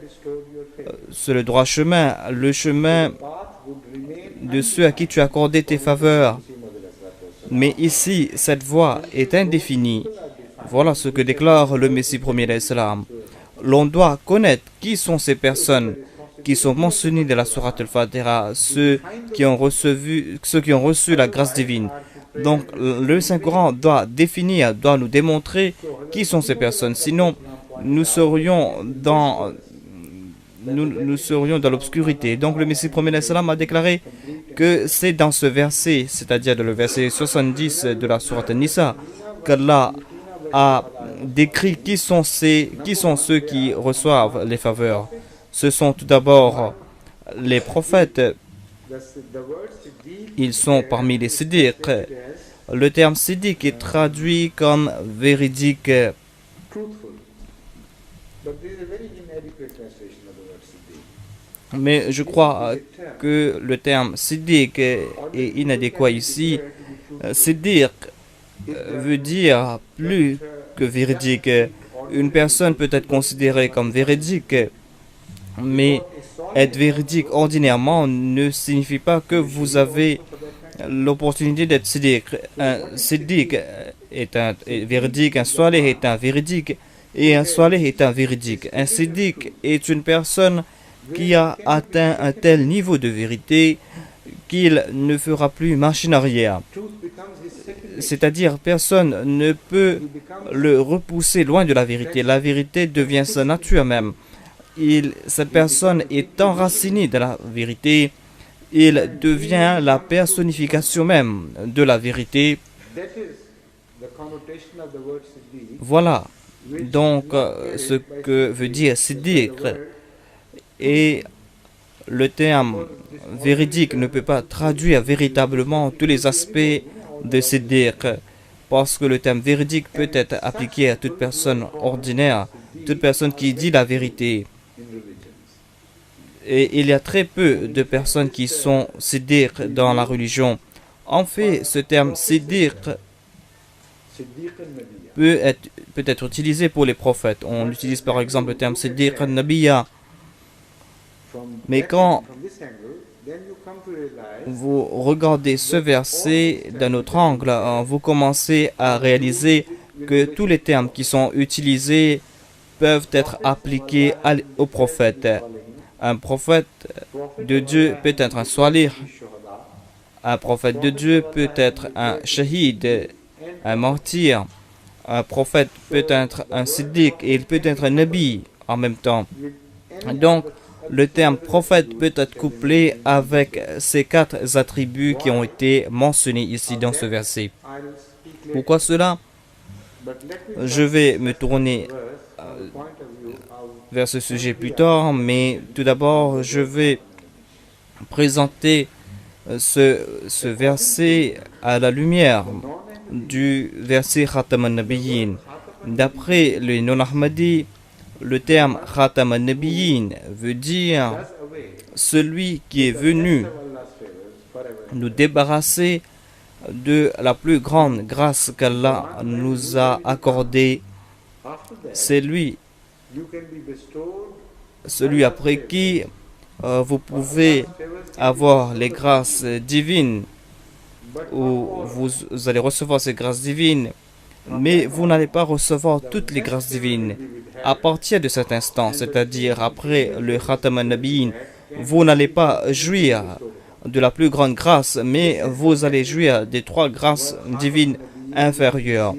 chemin, le chemin de ceux à qui tu as accordé tes faveurs. Mais ici, cette voie est indéfinie. Voilà ce que déclare le Messie premier d'Islam. L'on doit connaître qui sont ces personnes qui sont mentionnées de la Surat al-Fatiha, ceux qui ont reçu la grâce divine. Donc, le Saint-Coran doit nous démontrer qui sont ces personnes. Sinon, nous serions dans l'obscurité. Donc, le Messie premier d'Islam a déclaré que c'est dans ce verset, c'est-à-dire dans le verset 70 de la Sourate An-Nisa, qu'Allah a décrit qui sont ceux qui reçoivent les faveurs. Ce sont tout d'abord les prophètes. Ils sont parmi les siddiq. Le terme siddiq est traduit comme véridique. Mais je crois que le terme siddiq est inadéquat ici. Siddiq veut dire plus que véridique. Une personne peut être considérée comme véridique, mais être véridique ordinairement ne signifie pas que vous avez l'opportunité d'être siddiq. Un siddiq est véridique, un salih est un véridique, et un salih est un véridique. Un siddiq est une personne qui a atteint un tel niveau de vérité qu'il ne fera plus machine arrière. C'est-à-dire, personne ne peut le repousser loin de la vérité. La vérité devient sa nature même. Cette personne est enracinée dans la vérité. Il devient la personnification même de la vérité. Voilà donc ce que veut dire siddiq. Et le terme véridique ne peut pas traduire véritablement tous les aspects de siddiq, parce que le terme véridique peut être appliqué à toute personne ordinaire, toute personne qui dit la vérité. Et il y a très peu de personnes qui sont siddiq dans la religion. En fait, ce terme siddiq peut être utilisé pour les prophètes. On utilise par exemple le terme siddiq al-Nabiyya. Mais quand vous regardez ce verset d'un autre angle, vous commencez à réaliser que tous les termes qui sont utilisés peuvent être appliqués aux prophètes. Un prophète de Dieu peut être un salih. Un prophète de Dieu peut être un shahid, un martyr. Un prophète peut être un siddiq et il peut être un nabi en même temps. Donc, le terme prophète peut être couplé avec ces 4 attributs qui ont été mentionnés ici dans ce verset. Pourquoi cela? Je vais me tourner vers ce sujet plus tard, mais tout d'abord, je vais présenter ce verset à la lumière du verset Khatam al-Nabiyyin. D'après les non-Ahmadis, le terme Khatam al-Nabiyyin veut dire celui qui est venu nous débarrasser de la plus grande grâce qu'Allah nous a accordée. C'est lui après qui vous pouvez avoir les grâces divines, ou vous allez recevoir ces grâces divines, mais vous n'allez pas recevoir toutes les grâces divines. À partir de cet instant, c'est-à-dire après le Khatam al-Nabiyyin, vous n'allez pas jouir de la plus grande grâce, mais vous allez jouir des 3 grâces divines inférieures.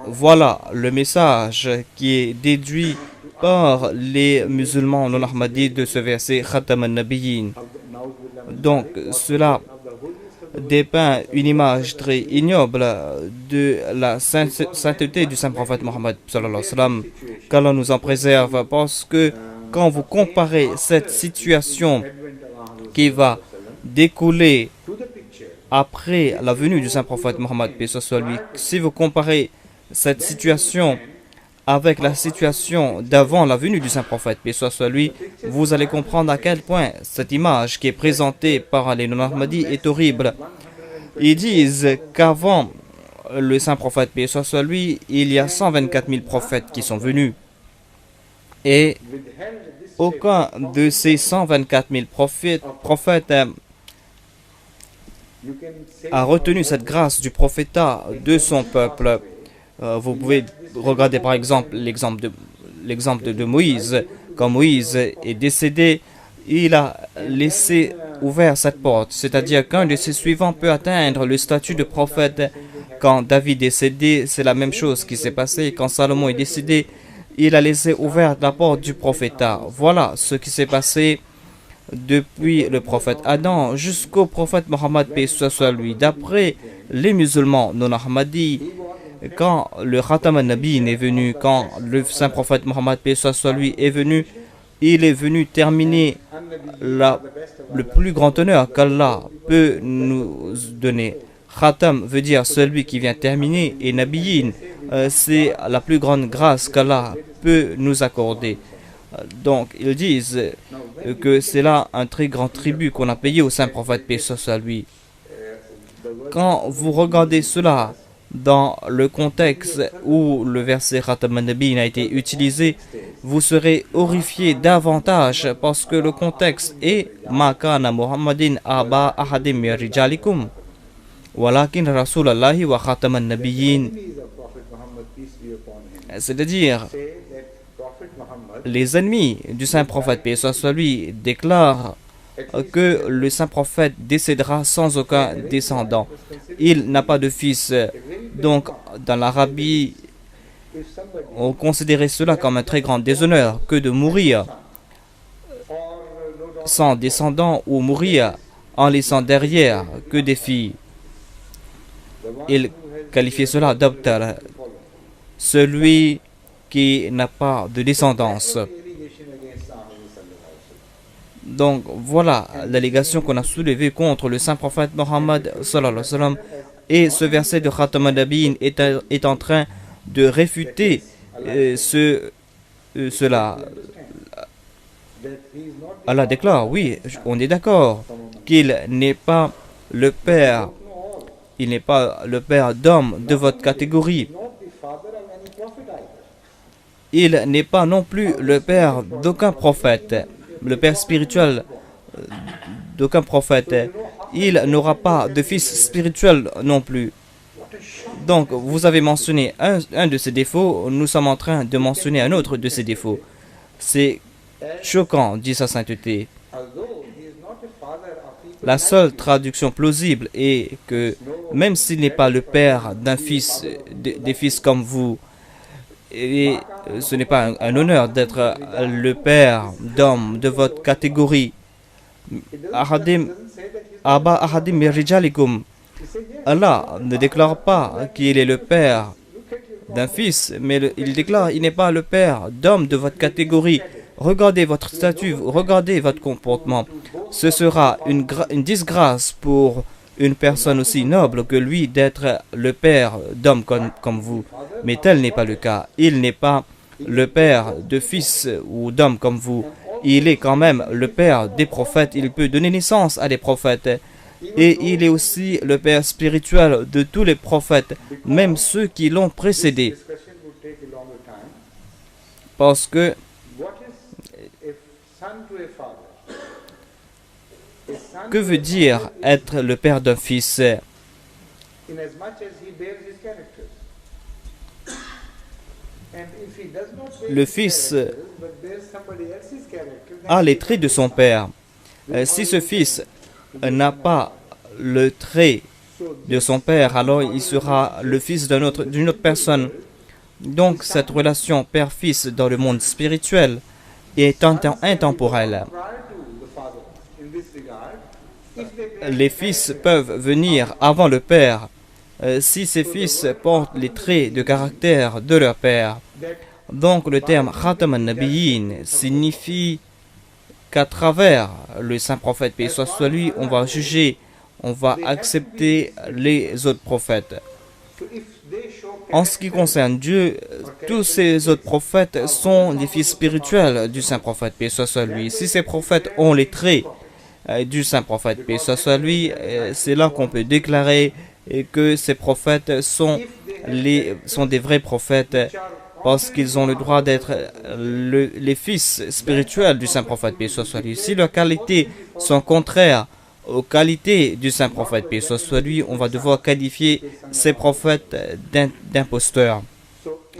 Voilà le message qui est déduit par les musulmans non-ahmadis de ce verset Khatam al-Nabiyyin. Donc, cela dépeint une image très ignoble de la sainteté du saint prophète Mohammed sallallahu alayhi wa sallam, qu'Allah nous en préserve, parce que quand vous comparez cette situation qui va découler après la venue du saint prophète Mohammed, paix soit lui, si vous comparez cette situation avec la situation d'avant la venue du saint prophète, paix soit lui, vous allez comprendre à quel point cette image qui est présentée par les non-ahmadis est horrible. Ils disent qu'avant le saint prophète, paix soit lui, il y a 124 000 prophètes qui sont venus. Et aucun de ces 124 000 prophètes a retenu cette grâce du prophétat de son peuple. Vous pouvez regarder par exemple l'exemple de Moïse. Quand Moïse est décédé, il a laissé ouvert cette porte, c'est-à-dire qu'un de ses suivants peut atteindre le statut de prophète. Quand David est décédé, c'est la même chose qui s'est passé. Quand Salomon est décédé, il a laissé ouverte la porte du prophétat. Voilà ce qui s'est passé depuis le prophète Adam jusqu'au prophète Mohammed, paix soit lui. D'après les musulmans non-ahmadis, quand le Khatam al-Nabiyyin est venu, quand le saint prophète Mohammed, paix soit lui, est venu, il est venu terminer le plus grand honneur qu'Allah peut nous donner. Khatam veut dire celui qui vient terminer, et Nabiyyin, c'est la plus grande grâce qu'Allah peut nous accorder. Donc, ils disent que c'est là un très grand tribut qu'on a payé au saint prophète, paix soit lui. Quand vous regardez cela dans le contexte où le verset Khatam an-Nabiyyin a été utilisé, vous serez horrifié davantage parce que le contexte est Ma kana Muhammadin aba ahadim min rijalikum walakin rasulallahi wa Khatam an-Nabiyyin. C'est-à-dire, les ennemis du saint prophète, paix soit lui, déclarent que le saint prophète décédera sans aucun descendant. Il n'a pas de fils. Donc, dans l'Arabie, on considérait cela comme un très grand déshonneur que de mourir sans descendant ou mourir en laissant derrière que des filles. Il qualifiait cela d'abtar, celui qui n'a pas de descendance. Donc voilà l'allégation qu'on a soulevée contre le saint prophète Mohammed sallallahu alayhi wa sallam, et ce verset de Khatam an-Nabiyyin est en train de réfuter cela. Allah déclare, oui, on est d'accord qu'il n'est pas le père, il n'est pas le père d'homme de votre catégorie. Il n'est pas non plus le père d'aucun prophète, le père spirituel d'aucun prophète. Il n'aura pas de fils spirituel non plus. Donc, vous avez mentionné un de ses défauts, nous sommes en train de mentionner un autre de ses défauts. C'est choquant, dit sa sainteté. La seule traduction plausible est que même s'il n'est pas le père d'un fils, des fils comme vous, et ce n'est pas un honneur d'être le père d'hommes de votre catégorie. Aba ahadim min rijalikum. Allah ne déclare pas qu'il est le père d'un fils, mais il déclare qu'il n'est pas le père d'hommes de votre catégorie. Regardez votre statut, regardez votre comportement. Ce sera une disgrâce pour une personne aussi noble que lui d'être le père d'hommes comme vous. Mais tel n'est pas le cas. Il n'est pas le père de fils ou d'hommes comme vous. Il est quand même le père des prophètes. Il peut donner naissance à des prophètes. Et il est aussi le père spirituel de tous les prophètes, même ceux qui l'ont précédé. Parce que que veut dire être le père d'un fils? Le fils a les traits de son père. Si ce fils n'a pas le trait de son père, alors il sera le fils d'une autre personne. Donc cette relation père-fils dans le monde spirituel est intemporelle. Les fils peuvent venir avant le père si ces fils portent les traits de caractère de leur père. Donc le terme Khatam an-Nabiyyin signifie qu'à travers le saint prophète, paix soit sur lui, on va juger, on va accepter les autres prophètes. En ce qui concerne Dieu, tous ces autres prophètes sont des fils spirituels du saint prophète, paix soit sur lui. Si ces prophètes ont les traits du saint prophète, paix soit sur lui, c'est là qu'on peut déclarer que ces prophètes sont des vrais prophètes, parce qu'ils ont le droit d'être les fils spirituels du saint prophète, paix soit sur lui. Si leurs qualités sont contraires aux qualités du saint prophète, paix soit sur lui, on va devoir qualifier ces prophètes d'imposteurs.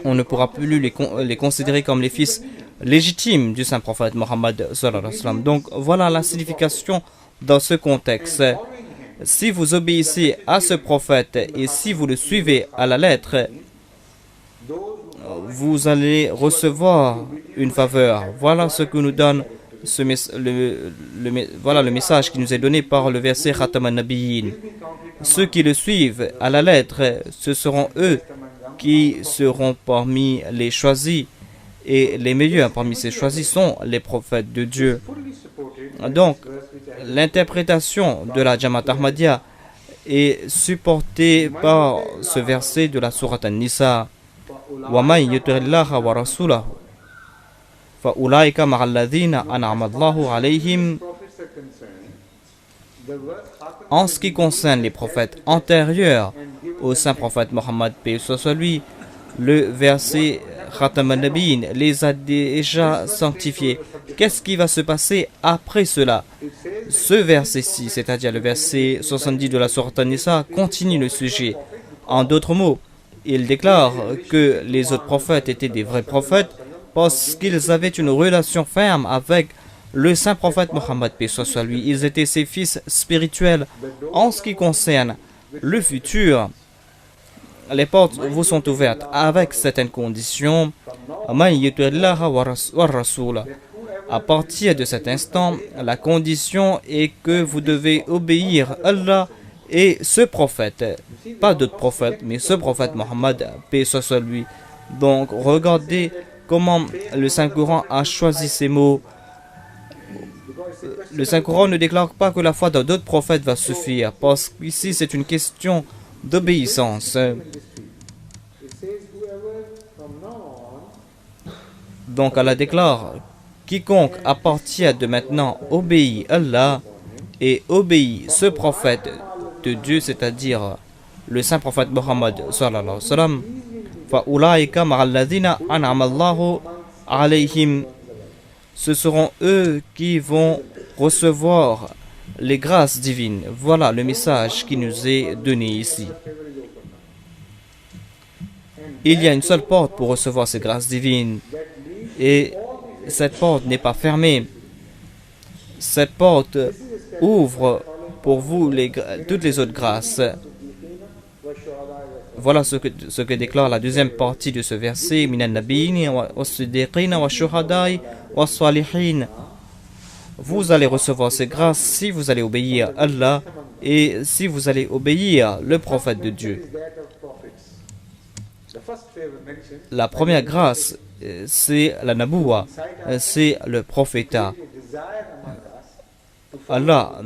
On ne pourra plus les considérer comme les fils légitimes du saint prophète Mohammed sallallahu alayhi wa sallam. Donc voilà la signification dans ce contexte. Si vous obéissez à ce prophète et si vous le suivez à la lettre, vous allez recevoir une faveur. Voilà ce que nous donne voilà le message qui nous est donné par le verset Khatam an-Nabiyyin. Ceux qui le suivent à la lettre, ce seront eux qui seront parmi les choisis, et les meilleurs parmi ces choisis sont les prophètes de Dieu. Donc, l'interprétation de la Jamaat Ahmadiyya est supportée par ce verset de la sourate An-Nisa. وَمَنْ يُطِعِ اللَّهَ وَرَسُولَهُ فَأُولَٰئِكَ مَعَ الَّذِينَ أَنْعَمَ اللَّهُ عَلَيْهِمْ. En ce qui concerne les prophètes antérieurs au saint prophète Mohammed, paix soit lui, le verset Khatam al-Nabiyyin les a déjà sanctifiés. Qu'est-ce qui va se passer après cela? Ce verset-ci, c'est-à-dire le verset 70 de la sourate An-Nisa, continue le sujet. En d'autres mots, il déclare que les autres prophètes étaient des vrais prophètes parce qu'ils avaient une relation ferme avec le saint prophète Mohammed, paix soit lui. Ils étaient ses fils spirituels. En ce qui concerne le futur, les portes vous sont ouvertes avec certaines conditions. À partir de cet instant, la condition est que vous devez obéir à Allah et ce prophète, pas d'autres prophètes, mais ce prophète Mohammed, paix soit lui. Donc, regardez comment le Saint-Coran a choisi ces mots. Le Saint-Coran ne déclare pas que la foi dans d'autres prophètes va suffire, parce qu'ici c'est une question d'obéissance. Donc Allah déclare, quiconque à partir de maintenant obéit Allah et obéit ce prophète de Dieu, c'est-à-dire le saint prophète Mohammed sallallahu alayhi wa sallam, فَأُولَٰئِكَ مَعَ الَّذِينَ أَنْعَمَ اللَّهُ عَلَيْهِمْ. Ce seront eux qui vont recevoir les grâces divines. Voilà le message qui nous est donné ici. Il y a une seule porte pour recevoir ces grâces divines et cette porte n'est pas fermée. Cette porte ouvre pour vous toutes les autres grâces. Voilà ce que déclare la deuxième partie de ce verset. Minan nabiyyin was-siddiqin wash-shuhada'i was-salihin. Vous allez recevoir ces grâces si vous allez obéir à Allah et si vous allez obéir le prophète de Dieu. La première grâce, c'est la nabouwa, c'est le prophétat. Allah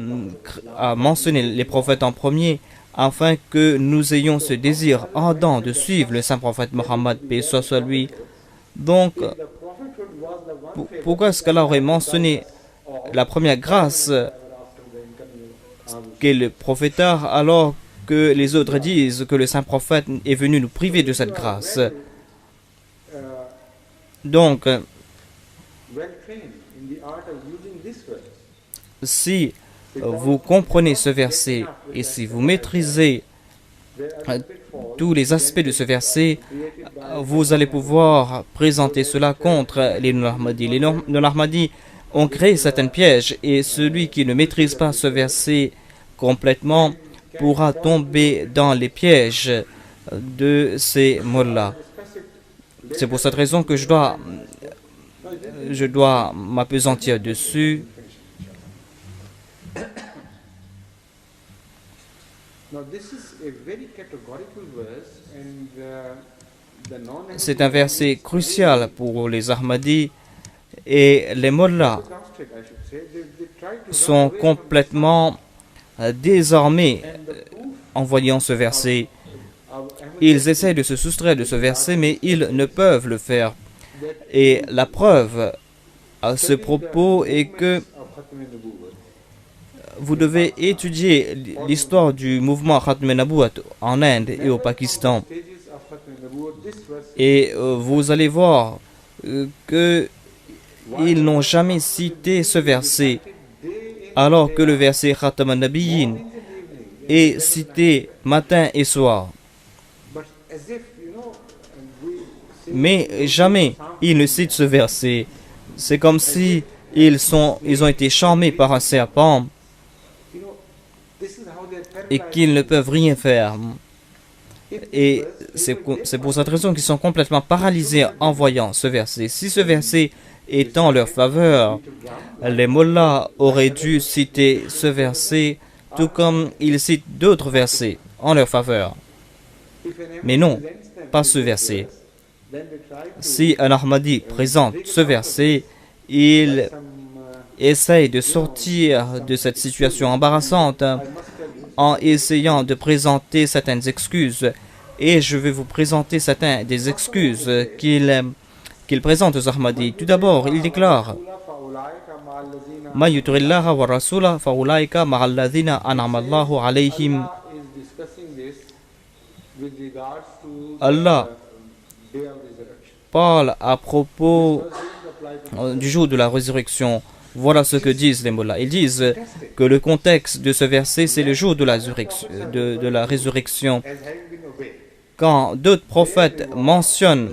a mentionné les prophètes en premier afin que nous ayons ce désir ardent de suivre le saint prophète Mohammed, paix soit lui. Donc, pourquoi est-ce qu'Allah aurait mentionné la première grâce qu'est le prophétat alors que les autres disent que le saint prophète est venu nous priver de cette grâce? Donc, si vous comprenez ce verset et si vous maîtrisez tous les aspects de ce verset, vous allez pouvoir présenter cela contre les non-Ahmadis. Les non-Ahmadis ont créé certains pièges et celui qui ne maîtrise pas ce verset complètement pourra tomber dans les pièges de ces mots-là. C'est pour cette raison que je dois m'appesantir dessus. C'est un verset crucial pour les Ahmadis et les mollahs sont complètement désarmés en voyant ce verset. Ils essaient de se soustraire de ce verset, mais ils ne peuvent le faire. Et la preuve à ce propos est que vous devez étudier l'histoire du mouvement Khatm an-Nubuwwat en Inde et au Pakistan. Et vous allez voir qu'ils n'ont jamais cité ce verset, alors que le verset Khatam an-Nabiyyin est cité matin et soir. Mais jamais ils ne citent ce verset. C'est comme si ils ont été charmés par un serpent et qu'ils ne peuvent rien faire. Et c'est pour cette raison qu'ils sont complètement paralysés en voyant ce verset. Si ce verset est en leur faveur, les mollahs auraient dû citer ce verset tout comme ils citent d'autres versets en leur faveur. Mais non, pas ce verset. Si un Ahmadi présente ce verset, il essaye de sortir de cette situation embarrassante en essayant de présenter certaines excuses. Et je vais vous présenter certaines des excuses qu'il qu'il présente aux Ahmadis. Tout d'abord, il déclare Ma yuturillaha wa rasula fa ulaika ma'alladhina an'ama Allahu alayhim. Allah parle à propos du jour de la résurrection. Voilà ce que disent les mollahs. Ils disent que le contexte de ce verset, c'est le jour de la résurrection. Quand d'autres prophètes mentionnent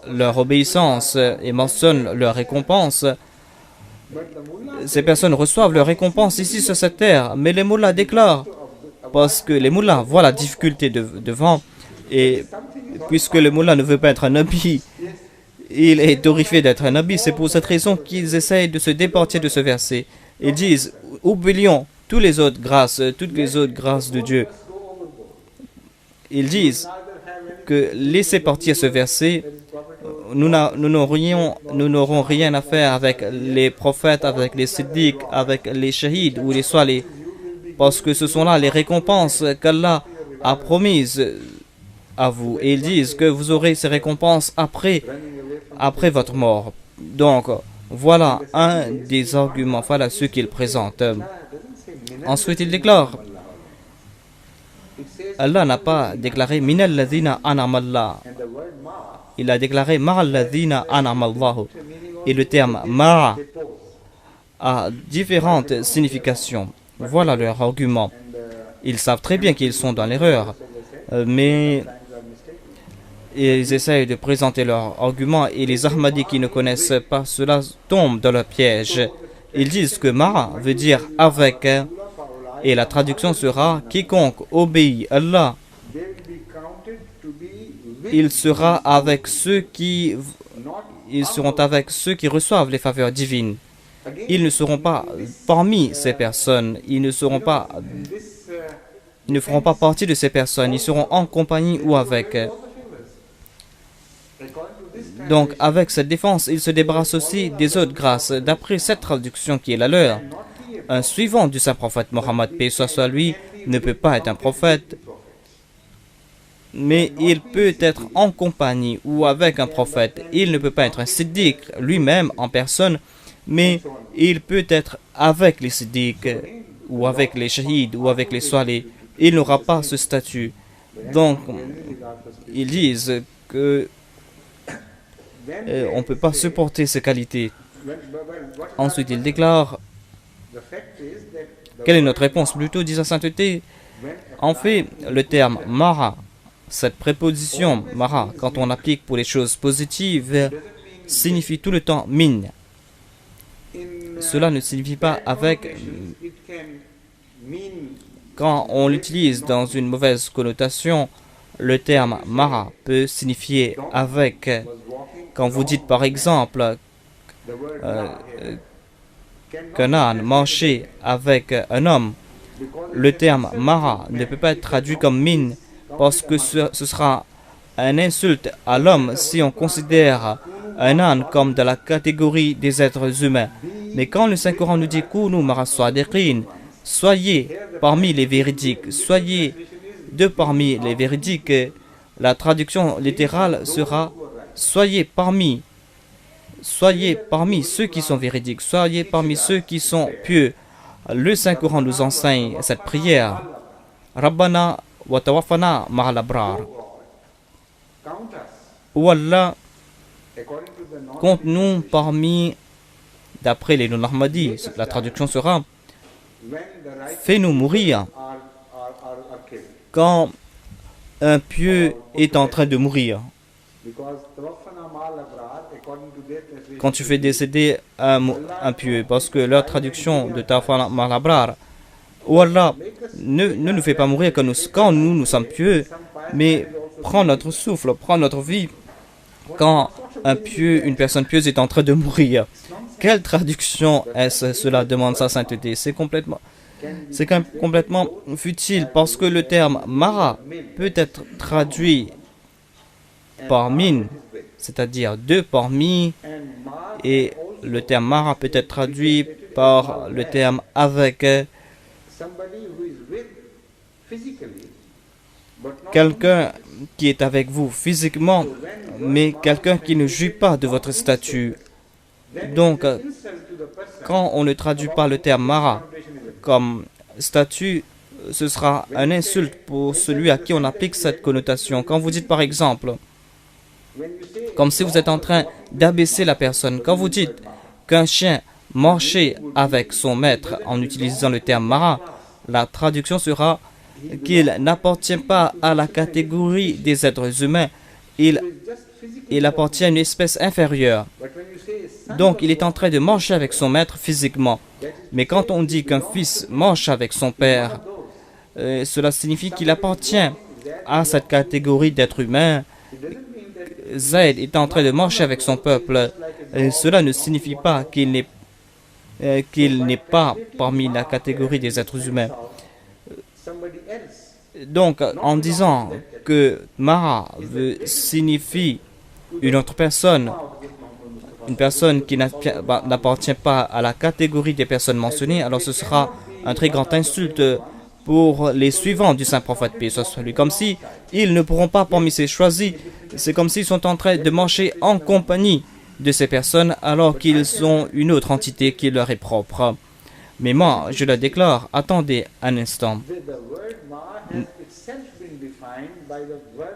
leur obéissance et mentionnent leur récompense, ces personnes reçoivent leur récompense ici sur cette terre. Mais les mollahs déclarent, parce que les mollahs voient la difficulté devant, et puisque le mullah ne veut pas être un nabi, il est horrifié d'être un nabi. C'est pour cette raison qu'ils essayent de se déporter de ce verset. Ils disent, oublions toutes les autres grâces de Dieu. Ils disent que laissez partir ce verset, nous n'aurons rien à faire avec les prophètes, avec les siddiques, avec les shahids ou les salih, parce que ce sont là les récompenses qu'Allah a promises à vous. Et ils disent que vous aurez ces récompenses après votre mort. Donc, voilà un des arguments fallacieux qu'il présente. Ensuite, il déclare Allah n'a pas déclaré Minal ladhina anamallah. Il a déclaré Ma'al ladhina anamallahu. Et le terme Ma'a a différentes significations. Voilà leur argument. Ils savent très bien qu'ils sont dans l'erreur, mais ils essayent de présenter leur argument et les Ahmadis qui ne connaissent pas cela tombent dans le piège. Ils disent que Ma'a veut dire avec, et la traduction sera quiconque obéit à Allah, il sera avec ils seront avec ceux qui reçoivent les faveurs divines. Ils ne seront pas parmi ces personnes, ils ne feront pas partie de ces personnes, ils seront en compagnie ou avec. Donc, avec cette défense, ils se débarrassent aussi des autres grâces. D'après cette traduction qui est la leur, un suivant du saint prophète Mohammed, paix soit sur lui, ne peut pas être un prophète, mais il peut être en compagnie ou avec un prophète. Il ne peut pas être un siddiq lui-même en personne, mais il peut être avec les siddiq ou avec les shahids ou avec les salih. Il n'aura pas ce statut. Donc, ils disent que on ne peut pas supporter ces qualités. Ensuite, il déclare quelle est notre réponse? Plutôt, dit sa sainteté, en fait, le terme Mara, cette préposition Mara, quand on applique pour les choses positives, signifie tout le temps min. Cela ne signifie pas avec. Quand on l'utilise dans une mauvaise connotation, le terme Mara peut signifier avec. Quand vous dites par exemple qu'un âne marchait avec un homme, le terme Mara ne peut pas être traduit comme min, parce que ce sera une insulte à l'homme si on considère un âne comme de la catégorie des êtres humains. Mais quand le Saint-Coran nous dit Kunu mara sadiqin, soyez parmi les véridiques, soyez de parmi les véridiques, la traduction littérale sera soyez parmi ceux qui sont véridiques, soyez parmi ceux qui sont pieux. Le Saint-Coran nous enseigne cette prière. Rabbana wa tawaffana ma'al abrar. Ou Allah, compte-nous parmi, d'après les non-Ahmadis, la traduction sera fais-nous mourir quand un pieux est en train de mourir. Quand tu fais décéder un pieux, parce que leur traduction de Tawafana Malabrar, ou Allah ne nous fait pas mourir quand nous sommes pieux, mais prends notre souffle, prends notre vie quand une personne pieuse est en train de mourir. Quelle traduction est-ce? Cela demande sa sainteté. C'est complètement futile, parce que le terme Mara peut être traduit par min, c'est-à-dire deux parmi, et le terme Mara peut être traduit par le terme avec. quelqu'un qui est avec vous physiquement, mais quelqu'un qui ne jouit pas de votre statut. Donc, quand on ne traduit pas le terme Mara comme statut, ce sera un insulte pour celui à qui on applique cette connotation. Quand vous dites par exemple, comme si vous êtes en train d'abaisser la personne, quand vous dites qu'un chien marchait avec son maître en utilisant le terme Mara, la traduction sera qu'il n'appartient pas à la catégorie des êtres humains, il appartient à une espèce inférieure. Donc, il est en train de marcher avec son maître physiquement. Mais quand on dit qu'un fils marche avec son père, cela signifie qu'il appartient à cette catégorie d'êtres humains. Zayd est en train de marcher avec son peuple. Cela ne signifie pas qu'il n'est pas parmi la catégorie des êtres humains. Donc, en disant que Mara signifie une autre personne, une personne qui n'appartient pas à la catégorie des personnes mentionnées, alors ce sera un très grand insulte pour les suivants du saint prophète, paix soit sur lui. Comme si ils ne pourront pas parmi ces choisis, c'est comme s'ils sont en train de marcher en compagnie de ces personnes alors qu'ils ont une autre entité qui leur est propre. Mais moi, je le déclare, attendez un instant.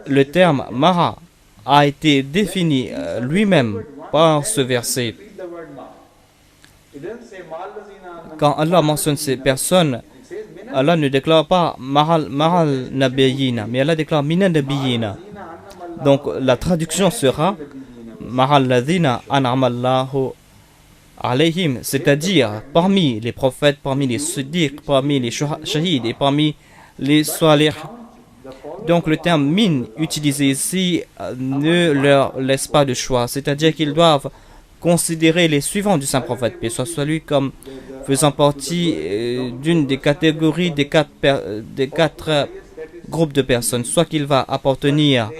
Le terme Mara a été défini lui-même par ce verset. Quand Allah mentionne ces personnes, Allah ne déclare pas Mahal Nabiyina, mais Allah déclare Mina Nabiyina. Donc la traduction sera Mahal Ladina An'amallahu alayhim, c'est-à-dire parmi les prophètes, parmi les siddiq, parmi les shahids et parmi les salih. Donc le terme min utilisé ici ne leur laisse pas de choix, c'est-à-dire qu'ils doivent considérer les suivants du saint prophète, paix soit sur lui, comme faisant partie d'une des catégories des quatre groupes de personnes, soit qu'il va appartenir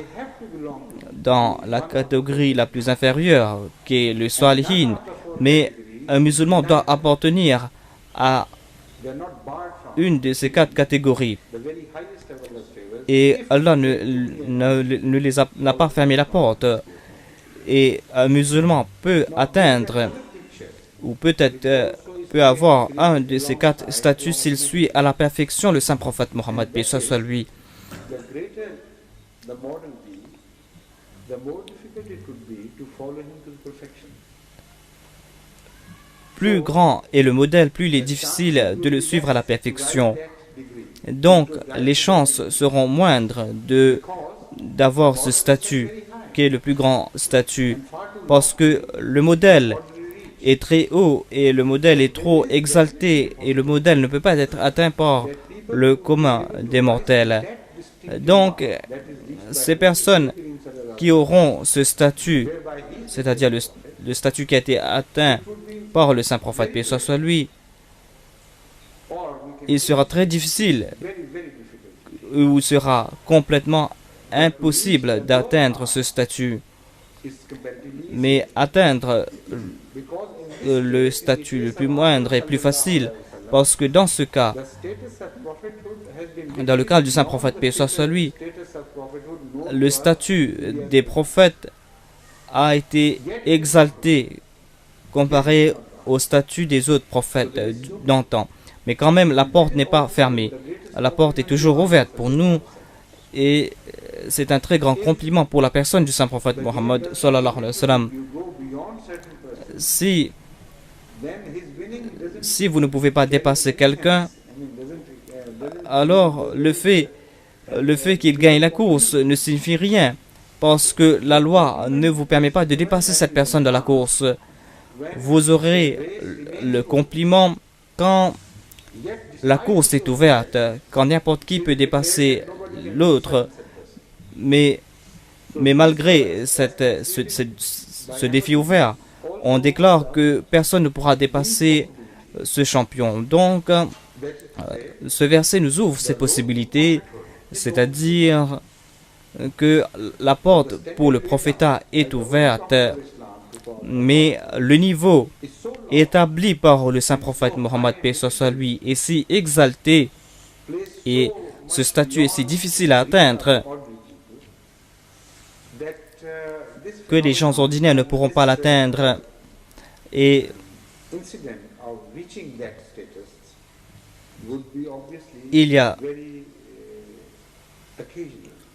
dans la catégorie la plus inférieure, qui est le salihin, mais un musulman doit appartenir à une de ces quatre catégories. Et Allah n'a pas fermé la porte. Et un musulman peut atteindre, ou peut-être peut avoir un de ces quatre statuts s'il suit à la perfection le saint prophète Mohammed, paix soit lui. Plus grand est le modèle, plus il est difficile de le suivre à la perfection. Donc, les chances seront moindres d'avoir ce statut, qui est le plus grand statut, parce que le modèle est très haut et le modèle est trop exalté et le modèle ne peut pas être atteint par le commun des mortels. Donc, ces personnes qui auront ce statut, c'est-à-dire le statut qui a été atteint par le saint prophète, paix soit sur lui, il sera très difficile ou sera complètement impossible d'atteindre ce statut. Mais atteindre le statut le plus moindre est plus facile parce que dans ce cas, dans le cas du saint prophète, paix soit sur lui, le statut des prophètes a été exalté comparé au statut des autres prophètes d'antan. Mais quand même, la porte n'est pas fermée. La porte est toujours ouverte pour nous. Et c'est un très grand compliment pour la personne du saint prophète Mohammed sallallahu alayhi wa sallam. Si vous ne pouvez pas dépasser quelqu'un, alors le fait qu'il gagne la course ne signifie rien. Parce que la loi ne vous permet pas de dépasser cette personne dans la course. Vous aurez le compliment quand la course est ouverte, quand n'importe qui peut dépasser l'autre. Mais malgré ce défi ouvert, on déclare que personne ne pourra dépasser ce champion. Donc, ce verset nous ouvre ces possibilités, c'est-à-dire que la porte pour le prophétat est ouverte, mais le niveau établi par le saint prophète Mohammed, paix soit sur lui, est si exalté et ce statut est si difficile à atteindre que les gens ordinaires ne pourront pas l'atteindre. Et il y a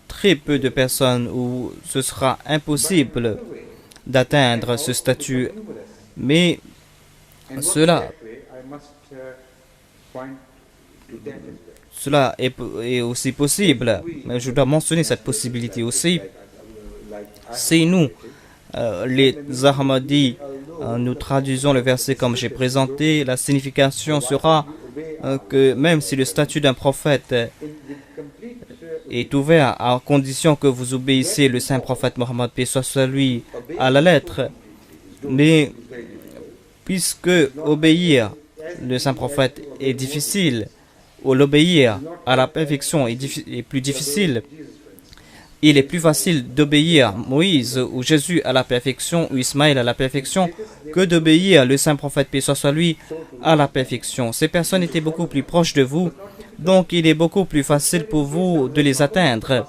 très peu de personnes où ce sera impossible d'atteindre ce statut. Mais cela est aussi possible. Mais je dois mentionner cette possibilité aussi. C'est nous, les Ahmadis, nous traduisons le verset comme j'ai présenté. La signification sera que même si le statut d'un prophète est ouvert à condition que vous obéissez le saint prophète Mohammed, paix soit sur lui, à la lettre, mais puisque obéir le saint prophète est difficile, ou l'obéir à la perfection est plus difficile, il est plus facile d'obéir Moïse ou Jésus à la perfection ou Ismaël à la perfection que d'obéir le saint prophète, paix soit sur lui, à la perfection. Ces personnes étaient beaucoup plus proches de vous, donc il est beaucoup plus facile pour vous de les atteindre.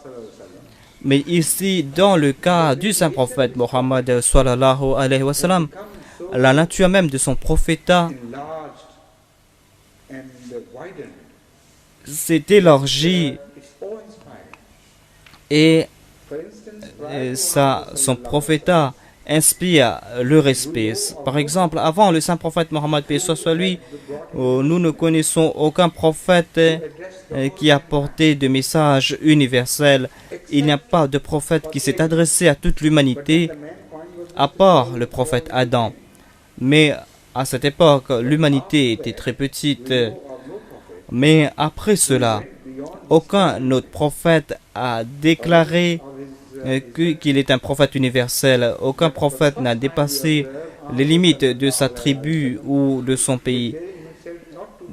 Mais ici, dans le cas du saint prophète Mohammed sallallahu alayhi wa sallam, la nature même de son prophétat s'est élargie et son prophétat inspire le respect. Par exemple, avant le saint prophète Mohammed, paix soit sur lui, nous ne connaissons aucun prophète qui a porté de messages universels. Il n'y a pas de prophète qui s'est adressé à toute l'humanité, à part le prophète Adam. Mais à cette époque, l'humanité était très petite. Mais après cela, aucun autre prophète a déclaré qu'il est un prophète universel. Aucun prophète n'a dépassé les limites de sa tribu ou de son pays.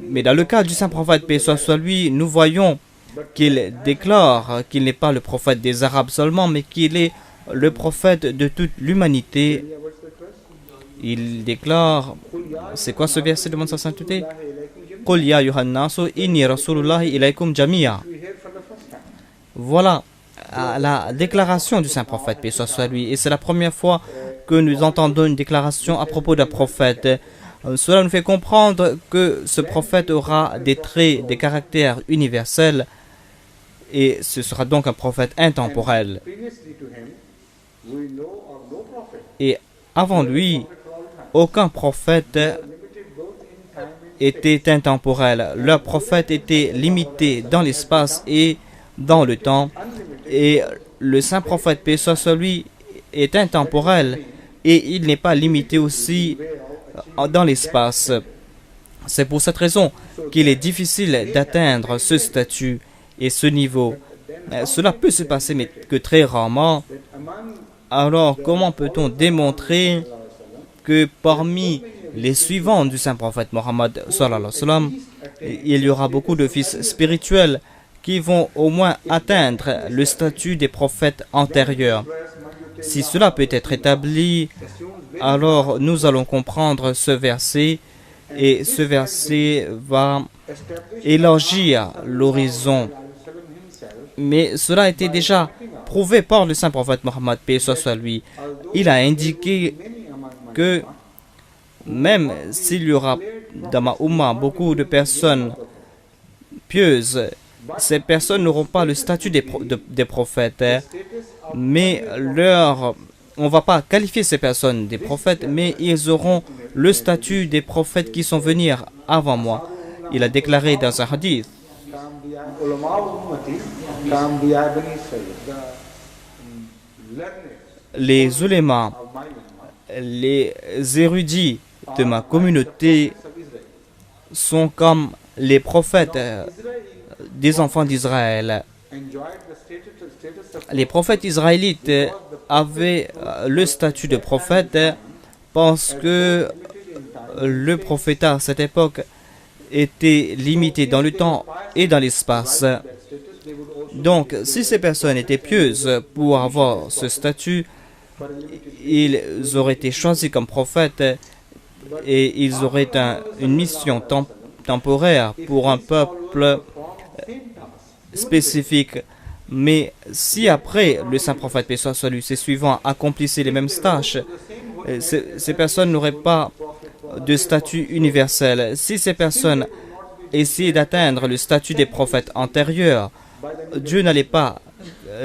Mais dans le cas du saint prophète, paix soit sur lui, nous voyons qu'il déclare qu'il n'est pas le prophète des Arabes seulement, mais qu'il est le prophète de toute l'humanité. Il déclare, c'est quoi ce verset demande sa sainteté? Qul ya ayyuhan nasu inni rasulullahi ilaykum jami'a. Voilà la déclaration du saint prophète, paix soit sur lui. Et c'est la première fois que nous entendons une déclaration à propos d'un prophète. Cela nous fait comprendre que ce prophète aura des traits, des caractères universels et ce sera donc un prophète intemporel. Et avant lui, aucun prophète était intemporel. Leur prophète était limité dans l'espace et dans le temps. Et le saint prophète, paix soit sur lui, est intemporel et il n'est pas limité aussi dans l'espace. C'est pour cette raison qu'il est difficile d'atteindre ce statut et ce niveau. Cela peut se passer, mais que très rarement. Alors, comment peut-on démontrer que parmi les suivants du saint prophète Mohammed sallallahu alayhi wa sallam, il y aura beaucoup de fils spirituels qui vont au moins atteindre le statut des prophètes antérieurs? Si cela peut être établi, alors nous allons comprendre ce verset et ce verset va élargir l'horizon. Mais cela a été déjà prouvé par le saint prophète Mohammed, paix soit sur lui. Il a indiqué que même s'il y aura dans ma Ummah beaucoup de personnes pieuses, ces personnes n'auront pas le statut des prophètes, mais on ne va pas qualifier ces personnes des prophètes, mais ils auront le statut des prophètes qui sont venus avant moi. Il a déclaré dans un hadith, les ulémas, les érudits de ma communauté sont comme les prophètes des enfants d'Israël. Les prophètes israélites avaient le statut de prophète parce que le prophétat à cette époque était limité dans le temps et dans l'espace. Donc, si ces personnes étaient pieuses pour avoir ce statut, ils auraient été choisis comme prophètes et ils auraient une mission temporaire pour un peuple spécifiques. Mais si après le saint prophète, paix soit sur lui, ses suivants accomplissaient les mêmes tâches, ces personnes n'auraient pas de statut universel. Si ces personnes essayaient d'atteindre le statut des prophètes antérieurs, Dieu n'allait pas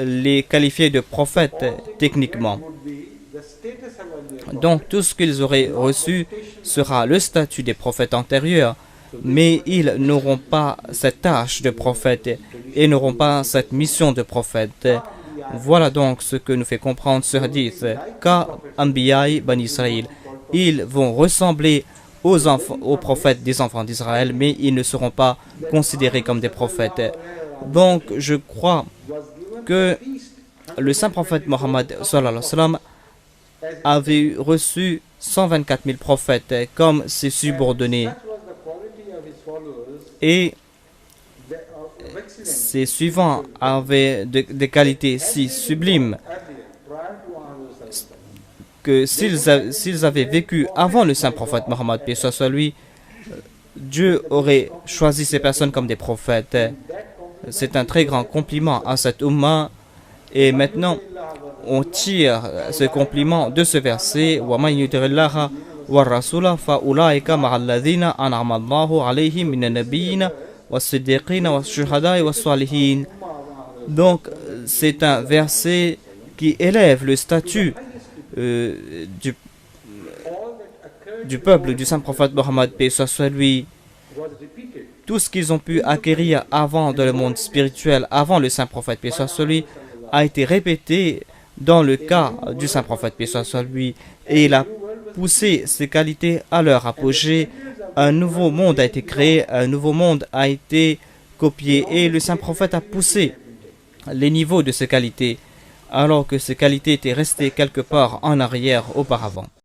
les qualifier de prophètes techniquement. Donc tout ce qu'ils auraient reçu sera le statut des prophètes antérieurs, mais ils n'auront pas cette tâche de prophète et n'auront pas cette mission de prophète. Voilà donc ce que nous fait comprendre ce hadith. Car Anbiyaï Bani Israël, ils vont ressembler aux prophètes des enfants d'Israël, mais ils ne seront pas considérés comme des prophètes. Donc je crois que le saint prophète Mohammed sallallahu alayhi wa sallam avait reçu 124 000 prophètes comme ses subordonnés. Et ses suivants avaient des qualités si sublimes que s'ils avaient vécu avant le saint prophète Mohammed, paix soit sur lui, Dieu aurait choisi ces personnes comme des prophètes. C'est un très grand compliment à cette Ummah. Et maintenant, on tire ce compliment de ce verset وَمَنْ يُطِعِ اللَّهَ وَالرَّسُولَ فَأُولَٰئِكَ مَعَ الَّذِينَ أَنْعَمَ اللَّهُ عَلَيْهِمْ مِنَ النَّبِيِّينَ وَالصِّدِّيقِينَ وَالشُّهَدَاءِ وَالصَّالِحِينَ. Donc, c'est un verset qui élève le statut du peuple du saint prophète Mohammed, paix soit sur lui. Tout ce qu'ils ont pu acquérir avant dans le monde spirituel, avant le saint prophète, paix soit sur lui, a été répété dans le cas du saint prophète, paix soit sur lui, et il a poussé ses qualités à leur apogée. Un nouveau monde a été créé, un nouveau monde a été copié, et le saint prophète a poussé les niveaux de ses qualités, alors que ces qualités étaient restées quelque part en arrière auparavant.